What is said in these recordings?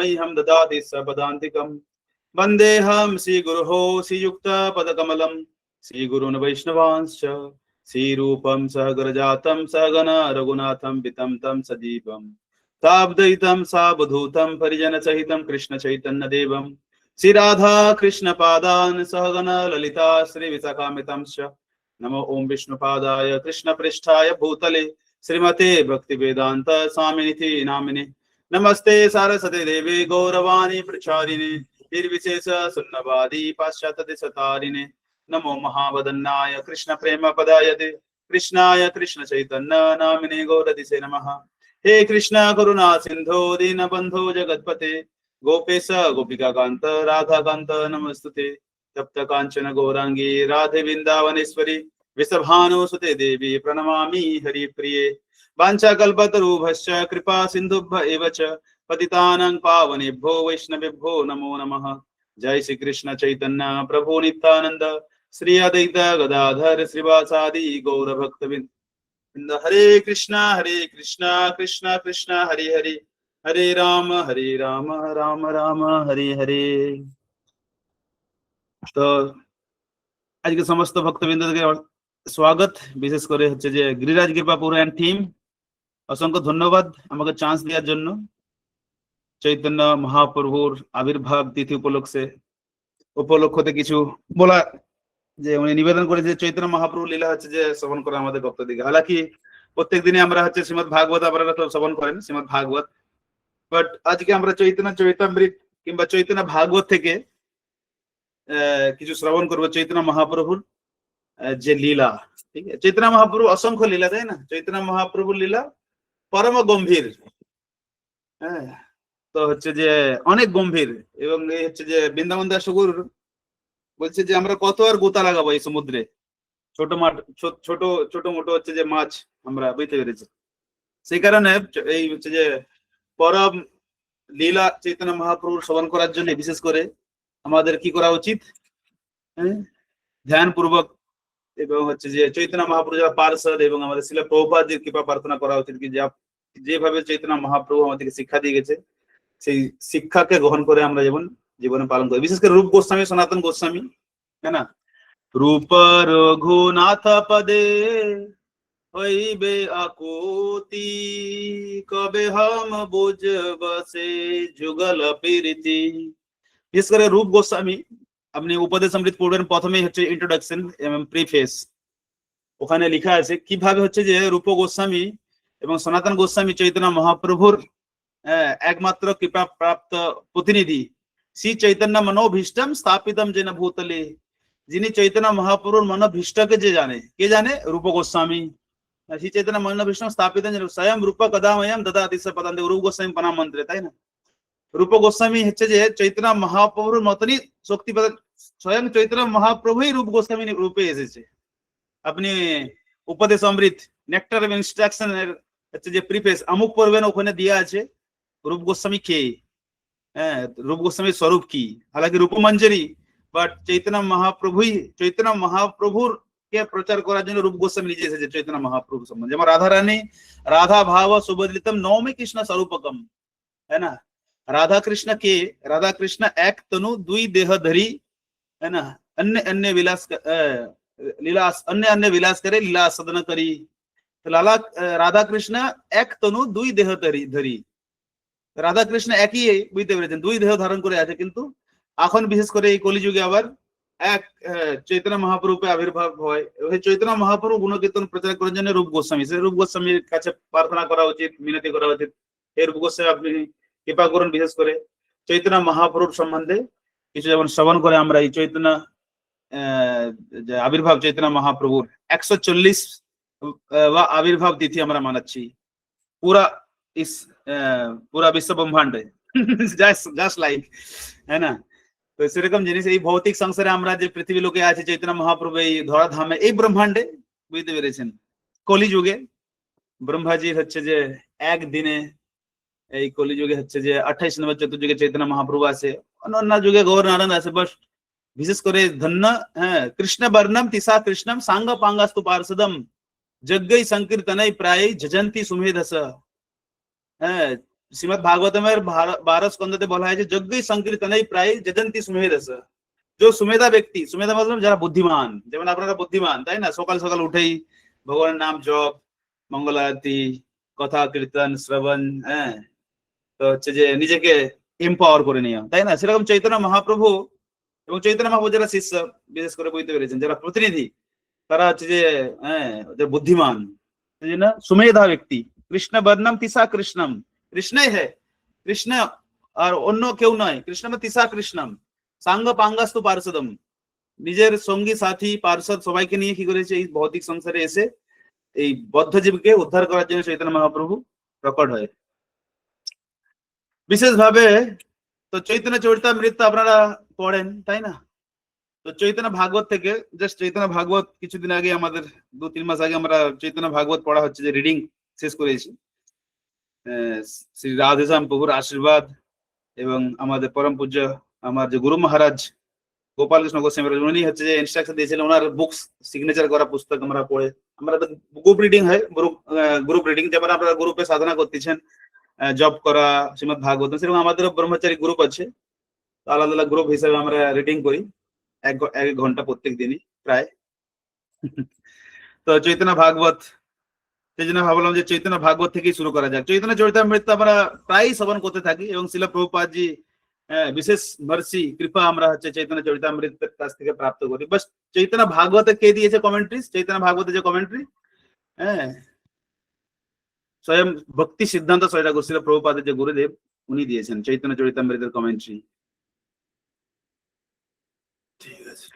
मह्यं ददाति सपदान्तिकं वन्देऽहं श्रीगुरोः श्रीयुक्तपदकमलं श्रीगुरून् वैष्णवांश्च श्रीरूपं सहगरजातं सहगण रघुनाथं पितं तं सजीवं साद्वैतं सावधूतं परिजनसहितं कृष्णचैतन्यदेवं श्रीराधा कृष्णपादान् सहगण ललिता श्रीविशाखान्वितांश्च नमो ओं विष्णुपादाय कृष्णपृष्ठाय भूतले श्रीमते भक्तिवेदांत स्वामिनिति नामिने नमस्ते सारस्वती देवी गौरवाणी प्रचारिणे निर्विशेष शून्यवादी पाश्चात्यदेशतारिणे नमो महावदन्नाय कृष्ण प्रेम पदायते कृष्णाय कृष्ण चैतन्य नामिने गौरदिसे नमः। हे कृष्ण करुणा सिंधो दीनबंधो जगत्पते गोपेश गोपिका कांत राधा कांत नमस्तुते तप्त कांचन गौरांगी राधे वृंदावनेश्वरी विषभानुसुते देवी प्रणमामि हरिप्रिये वाञ्छाकल्पतरुभ्यश्च कृपा सिन्धुभ्य एव च पतितानां पावनेभ्यो वैष्णवेभ्यो नमो नमः। जय श्री कृष्ण चैतन्य प्रभु नित्यानंद श्री अद्वैत गदाधर श्रीवासादि गौर भक्तवृंद। हरे कृष्णा कृष्णा कृष्णा हरे हरे हरे राम राम राम हरे हरे। तो आज के समस्त भक्तवृंद के स्वागत विशेष করে হচ্ছে যে গিরিরাজ কৃপাপুর এন্ড টিম অসংখ্য ধন্যবাদ আমাকে চান্স দেওয়ার জন্য। চৈতন্য মহাপ্রভুর আবির্ভাব তিথি উপলক্ষে কিছু বলা যে উনি নিবেদন করে যে চৈতন্য মহাপ্রভু লীলা হচ্ছে যে শ্রবণ করা আমাদের ভক্ত দিকে। হালাকি প্রত্যেক দিনে আমরা হচ্ছে শ্রীমদ ভাগবত আপনারা তো শ্রবণ করেন শ্রীমদ ভাগবত, বাট আজকে আমরা চৈতন্য চৈতামৃত কিংবা চৈতন্য ভাগবত থেকে কিছু শ্রবণ করবো চৈতন্য মহাপ্রভুর যে লীলা। ঠিক আছে, চৈতন্য মহাপ্রভু অসংখ্য লীলা, তাই না? চৈতন্য মহাপ্রভুর লীলা পরম গম্ভীর, হ্যাঁ, তো হচ্ছে যে অনেক গম্ভীর। এবং এই হচ্ছে যে বৃন্দাবন দাস ঠাকুর বলছে যে আমরা কত আর গোতা লাগাবো এই সমুদ্রে, ছোট ছোট মোটো হচ্ছে যে মাছ আমরা বুঝতে পেরেছি। সেই কারণে এই হচ্ছে যে পরম লীলা চৈতন্য মহাপ্রভুর শ্রবণ করার জন্য বিশেষ করে আমাদের কি করা উচিত? ধ্যান পূর্বক এবং হচ্ছে যে চৈতন্য মহাপ্রভু যারা পার্ষদ এবং আমাদের শিলা প্রভুপাদের কৃপা প্রার্থনা করা উচিত কি যেভাবে চৈতন্য মহাপ্রভু আমাদেরকে শিক্ষা দিয়ে গেছে সেই শিক্ষাকে গ্রহণ করে আমরা যেমন জীবনে পালন করি। বিশেষ করে রূপ গোস্বামী সনাতন গোস্বামী, তাই না? রূপ রঘুনাথ পদে হইবে আকুতি কবে হাম বুঝব সে যুগল প্রীতি। বিশেষ করে রূপ গোস্বামী আপনি উপদেশ অমৃত পড়বেন, প্রথমেই হচ্ছে ইন্ট্রোডাকশন এবং প্রিফেস, ওখানে লেখা আছে কিভাবে হচ্ছে যে রূপ গোস্বামী এবং সনাতন গোস্বামী চৈতন্য মহাপ্রভুর একমাত্র কৃপা প্রাপ্ত প্রতিনিধি। শ্রী চৈতন্য মনোভীষ্টম স্থাপিতম যেন ভূতলে, যিনি চৈতন্য মহাপ্রভুর মনোভীষ্টকে যে জানে, কে জানে? রূপ গোস্বামী। শ্রী চৈতন্য মনোভীষ্টম স্থাপিতম স্বয়ং রূপ কদাময়ম দদাতি স পদান্তে, রূপ গোস্বামী প্রণাম মন্ত্রে, তাই না? রূপ গোস্বামী হচ্ছে যে চৈতন্য মহাপ্রভুর মতনই শক্তি, স্বয়ং চৈতন্য মহাপ্রভুই রূপ গোস্বামী রূপে এসেছে। আপনি উপদেশ অমৃত নেকটার এবং ইনস্ট্রাকশন এর হচ্ছে যে প্রিফেস আমুক পড়বেন, ওখানে দেওয়া আছে রূপ গোস্বামী কে, হ্যাঁ, রূপ গোস্বামীর স্বরূপ কি। হালাকি রূপমঞ্জরি, বাট চৈতন্য মহাপ্রভুর কে প্রচার করার জন্য রূপ গোস্বামী নিজে এসেছে চৈতন্য মহাপ্রভু সম্বন্ধে। যেমন রাধা রানী রাধা ভাব সুবদলিতম নৌমি কৃষ্ণ স্বরূপকম, है ना? राधा कृष्ण के राधा कृष्ण एक तनु दुई देह धरी, है ना? अन्य अन्य विलास अन्य विलास करे लीला सदन करी। लाला राधा कृष्ण एक तनु दुई देह धरी, রাধা কৃষ্ণ একই, বুঝতে পেরেছেন, দুই দেহ ধারণ করে আছে। কিন্তু এখন বিশেষ করে এই কলিযুগে আবার এক চৈতন্য মহাপ্রভুকে আবির্ভাব হয়। চৈতন্য মহাপ্রভু গুণকীর্তন প্রচার করার জন্য রূপ গোস্বামী, সেই রূপ গোস্বামীর কাছে প্রার্থনা করা উচিত, মিনতি করা উচিত। এই রূপ গোস্বামী আপনি কৃপা করুন বিশেষ করে চৈতন্য মহাপ্রভুর সম্বন্ধে কিছু যেমন শ্রবণ করে আমরা এই চৈতন্য আবির্ভাব চৈতন্য মহাপ্রভুর 140 আবির্ভাব তিথি আমরা মানাচ্ছি पूरा विश्व ब्रह्मांड just like, है ना? তো সেরকম জিনিস এই ভৌতিক সংসারে আমরা যে পৃথিবী লোকে আছে চৈতন্য মহাপ্রভু এই ধরাধামে এই ব্রহ্মাণ্ডে, বুঝতে পেরেছেন, কলিযুগে ব্রহ্মাজির হচ্ছে যে একদিনে এই কলিযুগে হচ্ছে যে 28 নম্বর চতুর্যুগে চৈতন্য মহাপ্রভু আছে, অন্য যুগে গৌর নারায়ণ আছে। বাস বিশেষ করে ধন্য, হ্যাঁ, কৃষ্ণ বর্ণম তিসা কৃষ্ণম সাঙ্গ পাঙ্গাস্তু পার্ষদম যজ্ঞই সংকীর্তনই প্রায় যজন্তি সুমেধস। হ্যাঁ, শ্রীমদ ভাগবতমের 12 স্কন্ধতে বলা হয়েছে যজ্ঞই সংকীর্তনে প্রায় যজন্তি সুমেধস। যে সুমেধা ব্যক্তি, সুমেধা मतलब যারা বুদ্ধিমান, যেমন আপনারা বুদ্ধিমান তাই না, সকাল সকাল উঠেই ভগবানের নাম জপ, মঙ্গল আরতি, কথা কীর্তন শ্রবণ, হ্যাঁ, তো হচ্ছে যে নিজেকে এম্পাওয়ার করে নেওয়া, তাই না? সেরকম চৈতন্য মহাপ্রভু এবং চৈতন্য মহাপ্রভু যারা শিষ্য, বিশেষ করে বুঝতে পেরেছেন যারা প্রতিনিধি, তারা হচ্ছে যে হ্যাঁ যে বুদ্ধিমান, সেই জন্য সুমেধা ব্যক্তি। কৃষ্ণ বর্ণম তিসা কৃষ্ণম, কৃষ্ণই হে, কৃষ্ণ আর অন্য কেউ নয়, কৃষ্ণ তিসা কৃষ্ণম সাঙ্গ পাঙ্গাস্তু পার্ষদম। নিজের সঙ্গী সাথী পার্ষদ সবাইকে নিয়ে কি করেছে এই ভৌতিক সংসারে এসে এই বদ্ধজীবকে উদ্ধার করার জন্য চৈতন্য মহাপ্রভু প্রকট হয় বিশেষ ভাবে। তো চৈতন্য চরিতামৃত আপনারা পড়েন তাই না? তো চৈতন্য ভাগবত থেকে, জাস্ট চৈতন্য ভাগবত কিছুদিন আগে আমাদের 2-3 মাস আগে আমরা চৈতন্য ভাগবত পড়া হচ্ছে যে রিডিং শেষ করেছি। শ্রী রাধেশ্যাম প্রভুর আশীর্বাদ এবং আমাদের পরম পূজ্য আমার যে গুরু মহারাজ গোপাল কৃষ্ণ গোস্বামী উনি হচ্ছে যে ইনস্ট্রাকশন দিয়েছিলেন, ওনার বুকস সিগনেচার করা পুস্তক আমরা পড়ে, আমরা তো গ্রুপ রিডিং হয়, গ্রুপ রিডিং, যেমন আপনারা গ্রুপে সাধনা করতেছেন জব করা শ্রীমদ ভাগবত, সেরকম আমাদেরও ব্রহ্মচারী গ্রুপ আছে, আলাদা আলাদা গ্রুপ হিসেবে আমরা রিডিং করি 1 ঘন্টা প্রত্যেক দিনই প্রায়। তো চৈতন্য ভাগবত, সেই জন্য ভাবলাম যে চৈতন্য ভাগবত থেকেই শুরু করা যাক। চৈতন্য চরিতামৃত আমরা প্রায় শ্রবণ করতে থাকি এবং শিল প্রভুপাদ জি বিশেষ মার্সি কৃপা আমরা হচ্ছে চৈতন্য চরিতামৃতের কাছ থেকে প্রাপ্ত করি। বাস চৈতন্য ভাগবতে কে দিয়েছে কমেন্ট্রি, চৈতন্য ভাগবতে যে কমেন্ট্রি, হ্যাঁ, স্বয়ং ভক্তি সিদ্ধান্ত সয় ঠাকুর শিল প্রভুপাদের যে গুরুদেব উনি দিয়েছেন চৈতন্য চরিতামৃতের কমেন্ট্রি। ঠিক আছে,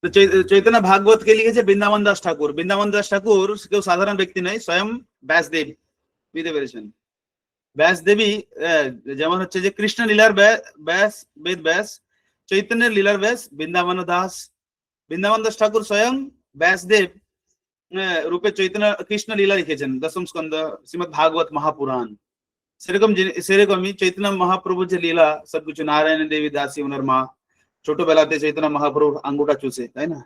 তো চৈতন্য ভাগবত কে লিখেছে? বৃন্দাবন দাস ঠাকুর। বৃন্দাবন দাস ঠাকুর কেউ সাধারণ ব্যক্তি নয়, স্বয়ং ব্যাসদেব, বুঝতে পেরেছেন? ব্যাসদেবী, যেমন হচ্ছে যে কৃষ্ণ লীলার ব্যাস বেদ ব্যাস, চৈতন্যের লীলার ব্যাস বৃন্দাবন দাস। বৃন্দাবন দাস ঠাকুর স্বয়ং ব্যাসদেব রূপে চৈতন্য কৃষ্ণ লীলা লিখেছেন 10ম স্কন্ধ শ্রীমদ ভাগবত মহাপুরাণ। সেরকমই চৈতন্য মহাপ্রভু যে লীলা সবকিছু, নারায়ণ দেবী দাসী ওনার মা, ছোটবেলাতে চৈতন্য মহাপ্রভুর আঙ্গুটা চুষে, তাই না?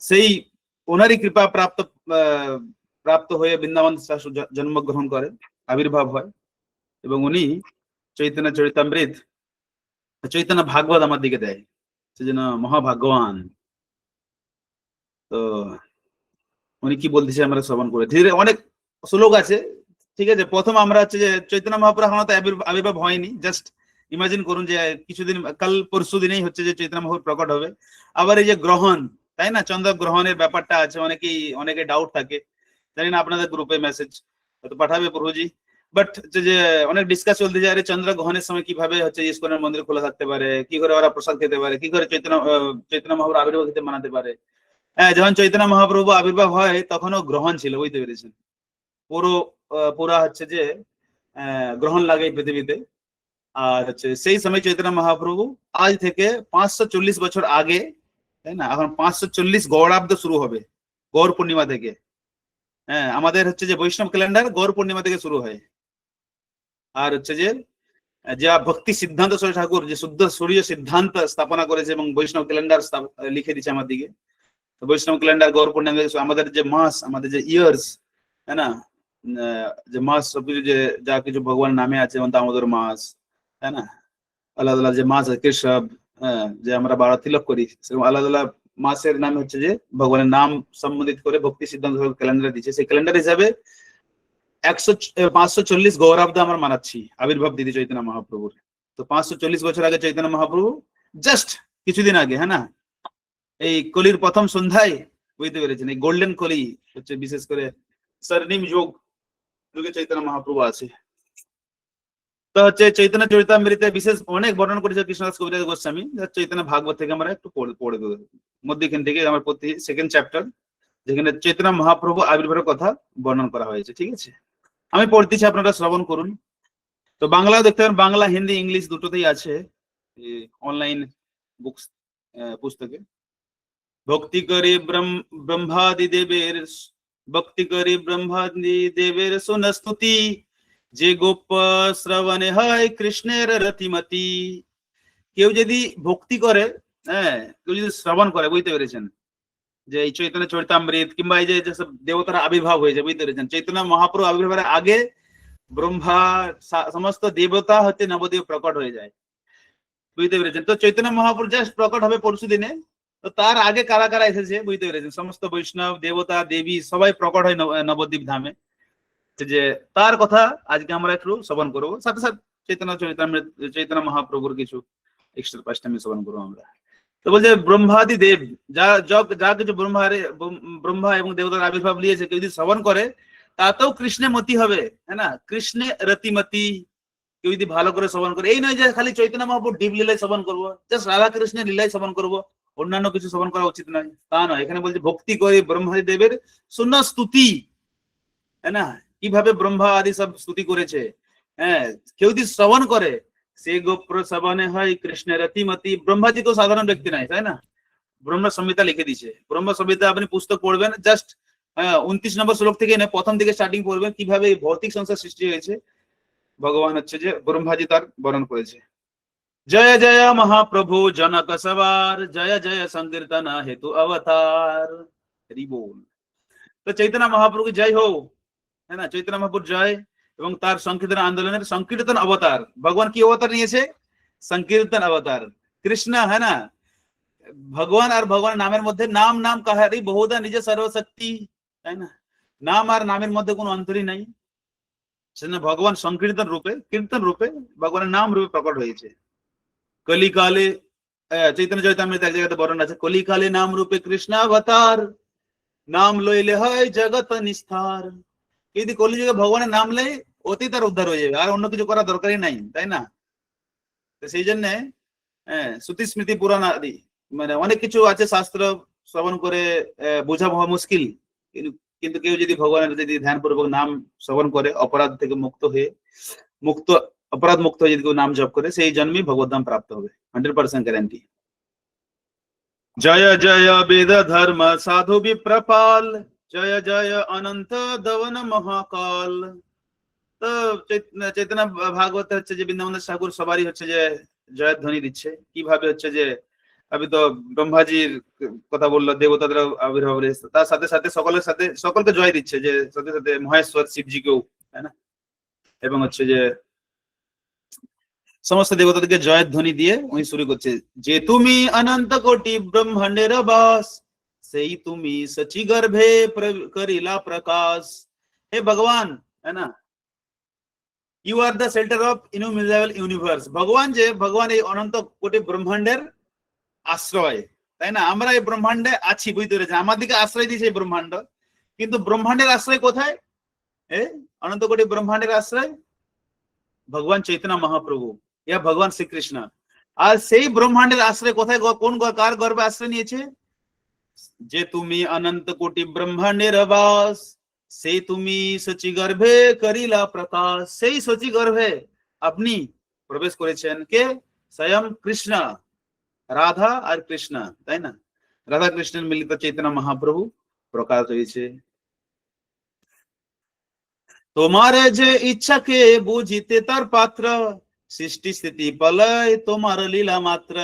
সেই ওনারই কৃপা প্রাপ্ত হয়ে বৃন্দাবন জন্মগ্রহণ করে, আবির্ভাব হয়, এবং উনি চৈতন্য চরিতামৃত, চৈতন্য ভাগবত আমার দিকে দেয়, সেজন্য মহাভাগ্যবান। তো উনি কি বলতেছে আমরা শ্রবণ করে ধীরে, অনেক শ্লোক আছে, ঠিক আছে? প্রথম আমরা হচ্ছে যে চৈতন্য মহাপ্রভু এখন তো আবির্ভাব হয়নি, জাস্ট ইমাজিন করুন যে কিছুদিন, কাল পরশু দিনেই হচ্ছে যে চৈতন্য মহাপ্রভু প্রকট হবে। আবার এই যে গ্রহণ, তাই না, চন্দ্র গ্রহণের ব্যাপারটা আছে, অনেকে ডাউট থাকে, জানি না আপনাদের গ্রুপে মেসেজ হয়তো পাঠাবে প্রভুজি, বাট যে অনেক ডিসকাস চলতে যায়, চন্দ্র গ্রহণের সময় কিভাবে হচ্ছে ইস্কনের মন্দির খোলা থাকতে পারে, কি করে ওরা প্রসাদ খেতে পারে, কি করে চৈতন্য মহাপ্রভু আবির্ভাব খেতে মানাতে পারে। হ্যাঁ, যখন চৈতন্য মহাপ্রভু আবির্ভাব হয় তখনও গ্রহণ ছিল, বুঝতে পেরেছেন? পুরা হচ্ছে যে গ্রহণ লাগে পৃথিবীতে। আর হচ্ছে সেই সময় চৈতন্য মহাপ্রভু আজ থেকে 540 বছর আগে, তাই না, এখন 540 গৌড়াব্দ শুরু হবে গৌর পূর্ণিমা থেকে। হ্যাঁ, আমাদের হচ্ছে যে বৈষ্ণব ক্যালেন্ডার গৌর পূর্ণিমা থেকে শুরু হয়। আর হচ্ছে যে যা ভক্তি সিদ্ধান্ত সরস্বতী ঠাকুর যে শুদ্ধ সূর্য সিদ্ধান্ত স্থাপনা করেছে এবং বৈষ্ণব ক্যালেন্ডার লিখে দিচ্ছে আমার দিকে, বৈষ্ণব ক্যালেন্ডার গৌর পূর্ণিমা, আমাদের যে মাস, আমাদের যে ইয়ার্স, তাই না, যে মাস সবকিছু যে যা কিছু ভগবান নামে আছে, যেমন দামোদর মাস, তাই না, আলাদা আলাদা যে মাস আছে কেশব, হ্যাঁ, যে আমরা 12 তিলক করি, সেরকম আলাদা আলাদা মাসের নাম হচ্ছে যে ভগবানের নাম সম্বন্ধিত করে ভক্তি সিদ্ধান্ত ক্যালেন্ডার দিচ্ছে। সেই ক্যালেন্ডার হিসাবে 540 গৌরাব্দ আমরা মানাচ্ছি আবির্ভাব দিদি চৈতন্য মহাপ্রভুর। তো 540 বছর আগে চৈতন্য মহাপ্রভু জাস্ট কিছুদিন আগে, হ্যাঁ না, এই কলির প্রথম সন্ধ্যায়, বুঝতে পেরেছেন, এই গোল্ডেন কলি হচ্ছে বিশেষ করে স্বর্ণিম যুগে চৈতন্য মহাপ্রভু আছে। তো হচ্ছে চৈতন্য চরিতামৃতে বিশেষ অনেক বর্ণনা করেছে কৃষ্ণদাস কবিরাজ গোস্বামী। চৈতন্য ভাগবত থেকে আমরা একটু পড়ে দেবো, মধ্যখান থেকে আমার প্রতি সেকেন্ড চ্যাপ্টার, যেখানে চৈতন্য মহাপ্রভু আবির্ভাবের কথা বর্ণনা করা হয়েছে। ঠিক আছে, আমি পড়তেছি, আপনারা শ্রবণ করুন। তো বাংলা দেখতে পারেন, বাংলা হিন্দি ইংলিশ দুটোতেই আছে অনলাইন বুকস পুস্তকে। ভক্তি করে ব্রহ্মাদি দেবের, ভক্তি করে ব্রহ্মাদি দেবের সুনস্তুতি, যে গোপ শ্রবণে হয় কৃষ্ণের রতিমতি। কেউ যদি ভক্তি করে, হ্যাঁ, কেউ যদি শ্রবণ করে, বুঝতে পেরেছেন, যে এই চৈতন্য চরিতামৃত কিংবা এই যে যেসব দেবতারা আবির্ভাব হয়েছে, বুঝতে পেরেছেন? চৈতন্য মহাপ্রভু আবির্ভাবের আগে ব্রহ্মা সমস্ত দেবতা হচ্ছে নবদ্বীপ প্রকট হয়ে যায়, বুঝতে পেরেছেন? তো চৈতন্য মহাপ্রভু জাস্ট প্রকট হবে পরশু দিনে, তো তার আগে কারা কারা এসেছে বুঝতে পেরেছেন? সমস্ত বৈষ্ণব দেবতা দেবী সবাই প্রকট হয় নবদ্বীপ ধামে। যে তার কথা আজকে আমরা একটু শ্রবণ করবো, সাথে সাথে চৈতন্য চরিতামৃত চৈতন্য মহাপ্রভুর কিছু এক্সট্রা পাঁচটা আমি শ্রবণ করবো আমরা। তো বলছে ব্রহ্মাদি দেব যা কিছু ব্রহ্মা এবং দেবতার আবির্ভাব নিয়েছে কেউ যদি শ্রবণ করে তাতেও কৃষ্ণে মতি হবে, হ্যাঁ না? কৃষ্ণে রতিমতি। কেউ যদি ভালো করে শ্রবণ করে, এই নয় যে খালি চৈতন্য মহাপ্রভু ডিপ লীলায় শ্রবণ করবো, জাস্ট রাধা কৃষ্ণের লীলায় শ্রবণ করবো, অন্যান্য কিছু শ্রবণ করা উচিত নয়, তা নয়। এখানে বলছে ভক্তি করে ব্রহ্মাদি দেবের শূন্য স্তুতি, হ্যাঁ না? কিভাবে ব্রহ্মা আদি সব স্তুতি করেছে, হ্যাঁ, কেউ যদি শ্রবণ করে সে গোপ্র শ্রবণে হয় কৃষ্ণের রতিমতি। ব্রহ্মাজি তো সাধারণ ব্যক্তি নাই, তাই না? ব্রহ্ম সংহিতা লিখে দিয়েছে। ব্রহ্ম সংহিতা আপনি পুস্তক পড়বেন, জাস্ট 29 নম্বর শ্লোক থেকে প্রথম দিকে স্টার্টিং পড়বেন, কিভাবে এই ভৌতিক সংসার সৃষ্টি হয়েছে ভগবান হচ্ছে যে ব্রহ্মাজি তার বর্ণন করেছে। জয় জয় মহাপ্রভু জনক সবার, জয় জয় সংকীর্তন হেতু অবতার। হরি বল। তো চৈতন্য মহাপ্রভু জয় হোক, হ্যাঁ না? চৈতন্য মহাপ্রভু জয় এবং তার সংকীর্তন আন্দোলনের সংকীর্তন অবতার। ভগবান কি অবতার নিয়েছে? সংকীর্তন অবতার। কৃষ্ণ, হ্যাঁ না? ভগবান আর ভগবানের নামের মধ্যে নাম নাম কাহারি বহুদা নিজে সর্বশক্তি, তাই না? নাম আর নামের মধ্যে কোনো অন্তরই নাই। সেজন্য ভগবান সংকীর্তন রূপে, কীর্তন রূপে ভগবানের নাম রূপে প্রকট হয়েছে। কলিকালে চৈতন্য চরিতামৃতে এক জায়গাতে বর্ণনা আছে, কলিকালে নাম রূপে কৃষ্ণ অবতার, নাম লইলে হয় জগৎ নিস্তার। যদি কলিযুগে ভগবানের নাম লেয় অতি তার উদ্ধার হয়ে যাবে, আর অন্য কিছু করার দরকারই নাই, তাই না? তো সেই জন্য শ্রুতি স্মৃতি পুরাণ আদি মানে অনেক কিছু আছে, শাস্ত্র শ্রবণ করে বোঝা মুশকিল, কিন্তু কেউ যদি ভগবানের যদি ধ্যানপূর্বক নাম শ্রবণ করে অপরাধ থেকে অপরাধ মুক্ত হয়ে যদি কেউ নাম জপ করে সেই জন্মই ভগবত ধাম প্রাপ্ত হবে, 100% গ্যারান্টি। জয় জয় বেদ ধর্ম সাধু বিপ্রপাল, জয় জয় অনন্ত দবন মহাকাল। তো চৈতন্য ভাগবত হচ্ছে যে বৃন্দাবন ঠাকুর সবারই হচ্ছে যে জয়ধ্বনি দিচ্ছে। কিভাবে হচ্ছে যে আমি তো ব্রহ্মাজির কথা বললো, দেবতাদের আবির্ভাব, তার সাথে সাথে সকলের সাথে সকলকে জয় দিচ্ছে, যে সাথে সাথে মহেশ্বর শিবজিকেও, তাই না? এবং হচ্ছে যে সমস্ত দেবতাদেরকে জয়ধ্বনি দিয়ে উনি শুরু করছে, যে তুমি অনন্ত কোটি ব্রহ্মাণ্ডের বাস, সেই তুমি সচি গর্ভে করিলা প্রকাশ। হে ভগবান, है ना, you are the centre of innumerable universe. ভগবান যে ভগবান এই অনন্ত কোটি ব্রহ্মাণ্ডের আশ্রয়, তাই না? আমরা এই ব্রহ্মাণ্ডে আছি, বুঝতে পেরেছেন? আমার দিকে আশ্রয় দিয়েছে এই ব্রহ্মাণ্ড, কিন্তু ব্রহ্মাণ্ডের আশ্রয় কোথায়? অনন্ত কোটি ব্রহ্মাণ্ডের আশ্রয় ভগবান চৈতন্য মহাপ্রভু, ইয়া ভগবান শ্রীকৃষ্ণ। আর সেই ব্রহ্মাণ্ডের আশ্রয় কোথায়, কোন কার গর্ভে আশ্রয় নিয়েছে? যে তুমি অনন্ত কোটি ব্রহ্মাণ্ডের বাস, সেই তুমি সচি গর্ভে করিলা প্রকাশ। সেই সচি গর্ভে আপনি প্রবেশ করেছেন কে? স্বয়ং কৃষ্ণ, রাধা আর কৃষ্ণ, তাই না? রাধা কৃষ্ণের মিলিত চৈতন্য মহাপ্রভু প্রকাশ হয়েছে। তোমার যে ইচ্ছাকে বুঝিতে তার পাত্র, সৃষ্টি স্থিতি প্রলয় তোমার লীলা মাত্র।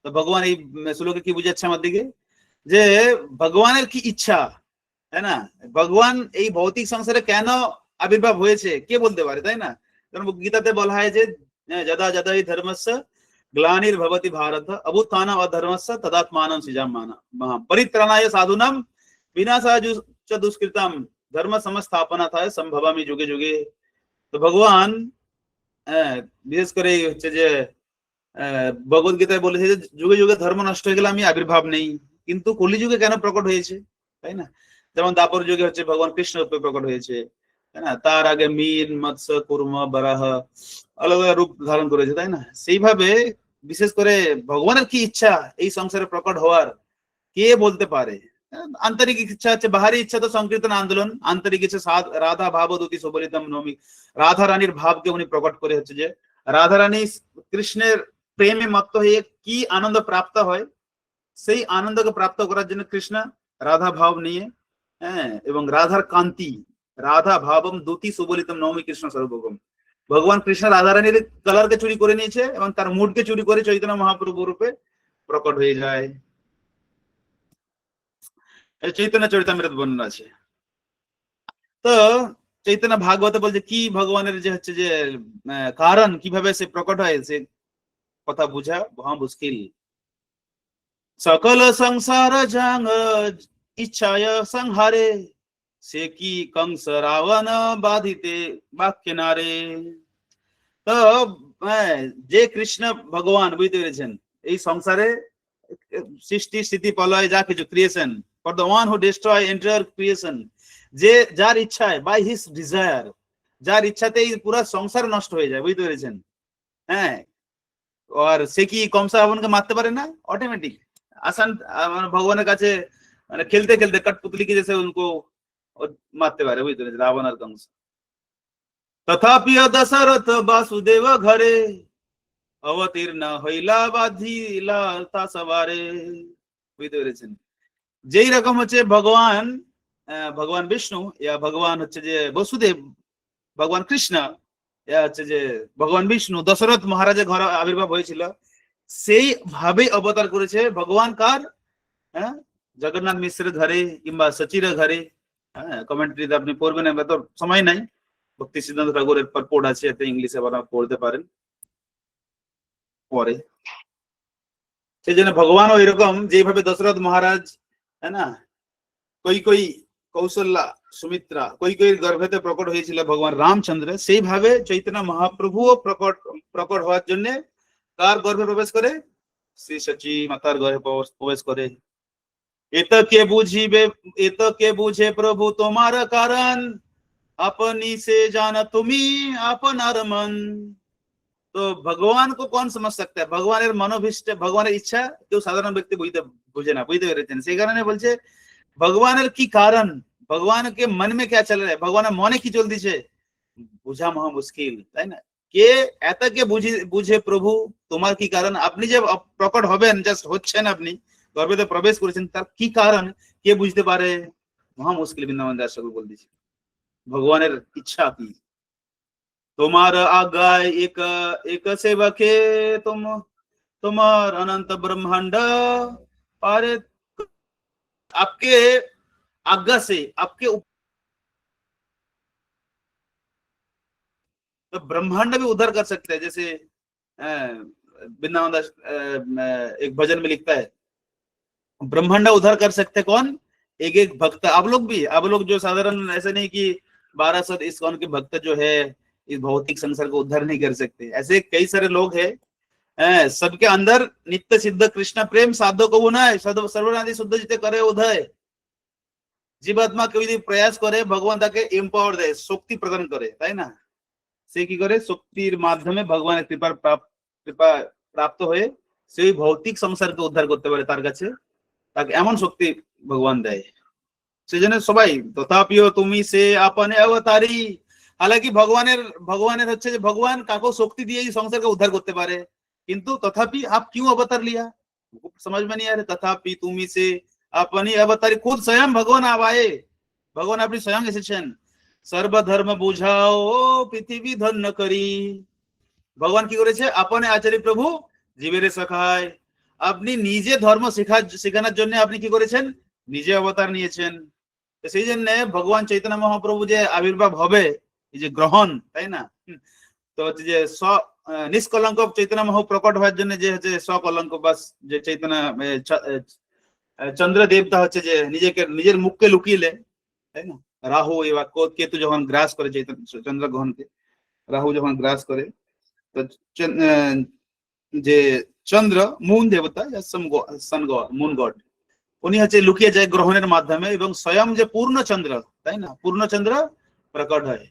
তো ভগবান এই শ্লোকে কি বুঝাচ্ছে আমার দিকে? যে ভগবানের কি ইচ্ছা, তাই না? ভগবান এই ভৌতিক সংসারে কেন আবির্ভাব হয়েছে কে বলতে পারে, তাই না? কারণ গীতাতে বলা হয় যে যদা যদা হি ধর্মস্য গ্লানির্ভবতি ভারত অভ্যুত্থানম অধর্মস্য তদাত্মানম সৃজাম্যহম পরিত্রাণায় সাধুনাম বিনাশায় চ দুষ্কৃতম ধর্ম সংস্থাপনায় সম্ভবামি যুগে যুগে। তো ভগবান বিশেষ করে হচ্ছে যে ভগবত গীতায় বলেছে যে যুগে যুগে ধর্ম নষ্ট হয়ে গেলে আমি আবির্ভাব নেই, কিন্তু কলিযুগে কেন প্রকট হয়েছে, তাই না? যেমন দাপর যুগে হচ্ছে ভগবান কৃষ্ণ রূপে প্রকট হয়েছে, তাই না? তার আগে মীন, মৎস্য, কুর্ম, বরাহ আলাদা আলাদা রূপ ধারণ করেছে, তাই না? সেইভাবে বিশেষ করে ভগবানের কি ইচ্ছা এই সংসারে প্রকট হওয়ার কে বলতে পারে? আন্তরিক ইচ্ছা আছে, বাহারি ইচ্ছা তো সংকীর্তন আন্দোলন, আন্তরিক ইচ্ছা রাধা ভাবদূতি সুবলিতম নমি, রাধা রানীর ভাবকে উনি প্রকট করে হচ্ছে যে রাধা রানী কৃষ্ণের প্রেমে মত্ত হয়ে কি আনন্দ প্রাপ্ত হয়, সেই আনন্দকে প্রাপ্ত করার জন্য কৃষ্ণ রাধা ভাব নিয়ে, এবং রাধার কান্তি, রাধা ভাবম দুতি সুবলিতম নবমী কৃষ্ণ সর্বভৌম, ভগবান কৃষ্ণ রাধা রানীর কালারকে চুরি করে নিয়েছে এবং তার মুডকে চুরি করে চৈতন্য মহাপ্রভু রূপে প্রকট হয়ে যায়। এই চৈতন্য চরিতামৃত বর্ণনা আছে। তো চৈতন্য ভাগবত বলছে কি ভগবানের যে হচ্ছে যে কারণ কিভাবে সে প্রকট হয় সে কথা বুঝা মহা মুশকিল। সকল সংসার জাং ইচ্ছায় সংহারে সে কি কংস রাবণ বাধিতে বাক্য নারে। তো যে কৃষ্ণ ভগবান বুঝতে পেরেছেন এই সংসারে সৃষ্টি স্থিতি প্রলয় যা কিছু creation for the one who destroy entire creation, যে যার ইচ্ছায় বাই হিজ ডিজায়ার, যার ইচ্ছাতেই পুরো সংসার নষ্ট হয়ে যায় বুঝতে পেরেছেন। হ্যাঁ, আর সে কি কংস রাবণকে মারতে পারে না? অটোমেটিক আসান ভগবানের কাছে মানে খেলতে খেলতে कठपुतली की जैसे उनको मारते पारे बुझते পেরেছেন রাবণ আর কংস। তথাপি দশরথ বাসুদেব ঘরে অবতীর্ণ হইলা বাধিলা তা সবারে। বুঝতে পেরেছেন যেই রকম হচ্ছে ভগবান ভগবান বিষ্ণু ইয়া ভগবান হচ্ছে যে বসুদেব, ভগবান কৃষ্ণ ইয়া হচ্ছে যে ভগবান বিষ্ণু দশরথ মহারাজের ঘরে আবির্ভাব হয়েছিল, সেই ভাবে অবতার করেছে ভগবান কার? হ্যাঁ, জগন্নাথ মিশ্রের ঘরে কিংবা সচিরের ঘরে। হ্যাঁ, কমেন্ট্রিতে আপনি পড়বেন, আমরা তো সময় নাই, ভক্তি সিদ্ধান্ত ঠাকুরের পড় আছে, এতে ইংলিশে আপনারা পড়তে পারেন পরে। সেই জন্য ভগবানও এরকম যেভাবে দশরথ মহারাজ, হ্যাঁ না, কই কৌশল্যা সুমিত্রা কই গর্ভেতে প্রকট হয়েছিল ভগবান রামচন্দ্র, সেইভাবে চৈতন্য মহাপ্রভুও প্রকট হওয়ার জন্য কার গর্ভে প্রবেশ করে? শ্রী সচি মাতার গর্ভে প্রবেশ করে। এত কে বুঝে প্রভু তোমার কারণ, अपनी से जाना तुम्ही আপনার মন। তো ভগবান को कौन समझ सकता है? ভগবানের মনোভীষ্ট, ভগবানের ইচ্ছা কেউ সাধারণ ব্যক্তি বুঝে না, বুঝতে পেরেছেন? সেই কারণে বলছে ভগবানের কি কারণ, ভগবানকে মন में क्या चल रहा है, ভগবানের মনে কি চলতেছে বুঝা মহা মুশকিল, তাই না? কে এত কে বুঝে প্রভু তোমার কি কারণ, আপনি যে প্রকট হবেন, জাস্ট হচ্ছেন, আপনি গর্ভে প্রবেশ করেছেন, তার কি কারণ কে বুঝতে পারে? মহা মুশকিল। বৃন্দাবন দাস ঠাকুর বলতেছে ভগবানের ইচ্ছা কি। তোমার আজ্ঞায় এক এক সেবকে তোমার अनंत ब्रह्मांड पारे, आपके आज्ञा से आपके तो ब्रह्मांड भी उद्धार कर सकते हैं। जैसे वृंदावन दास एक भजन में लिखता है, ब्रह्मांड उद्धार कर सकते कौन? एक एक भक्त। आप लोग जो साधारण, ऐसे नहीं कि 1200 इस्कॉन के भक्त जो है इस भौतिक संसार को उद्धार नहीं कर सकते, ऐसे कई सारे लोग हैं। सबके अंदर नित्य सिद्ध कृष्ण प्रेम साधो को ना सर्वनादि शुद्ध जिते करे उदय। জীবাত্মা কেউ যদি প্রয়াস করে ভগবান তাকে এম্পাওয়ার দেয়, শক্তি প্রদান করে, তাই না? সে কি করে? শক্তির মাধ্যমে ভগবানের কৃপা প্রাপ্ত হয়ে সেই ভৌতিক সংসারকে উদ্ধার করতে পারে, তার কাছে তাকে এমন শক্তি ভগবান দেয়। সেই জন্য সবাই তথাপিও তুমি সে আপনে অবতারি। हालांकि भगवाনের হচ্ছে যে ভগবান কাকো শক্তি দিয়ে এই সংসারকে উদ্ধার করতে পারে, কিন্তু তথাপি आप क्यों अवतार लिया, समझ में नहीं आ रहा। तथापि তুমি সে अपनी अवतारी, खुद स्वयं भगवान आए, भगवान अपनी स्वयं এসেছেন। সর্বধর্ম বুঝাও পৃথিবী ধন্য করি। ভগবান কি করেছে? আপনে আচার্য প্রভু জীবের সখায়, আপনি নিজে ধর্ম শেখানোর জন্য আপনি কি করেছেন? নিজে অবতার নিয়েছেন। সেই জন্য ভগবান চৈতন্য মহাপ্রভু যে আবির্ভাব হবে, এই যে গ্রহণ, তাই না? তো হচ্ছে যে নিষ্কলঙ্ক চৈতন্য মহাপ্রভু প্রকট হওয়ার জন্য যে হচ্ছে সকলঙ্ক বাস যে চৈতন্য চন্দ্র দেবতা হচ্ছে যে নিজের মুখকে লুকিয়ে, তাই না? রাহু এবার কেতু যখন গ্রাস করে চন্দ্র গ্রহণকে, রাহু যখন গ্রাস করে, তো যে চন্দ্র মুন দেবতা মুন গড, উনি হচ্ছে লুকিয়ে যায় গ্রহণের মাধ্যমে, এবং স্বয়ং যে পূর্ণ চন্দ্র, তাই না, পূর্ণ চন্দ্র প্রকট হয়।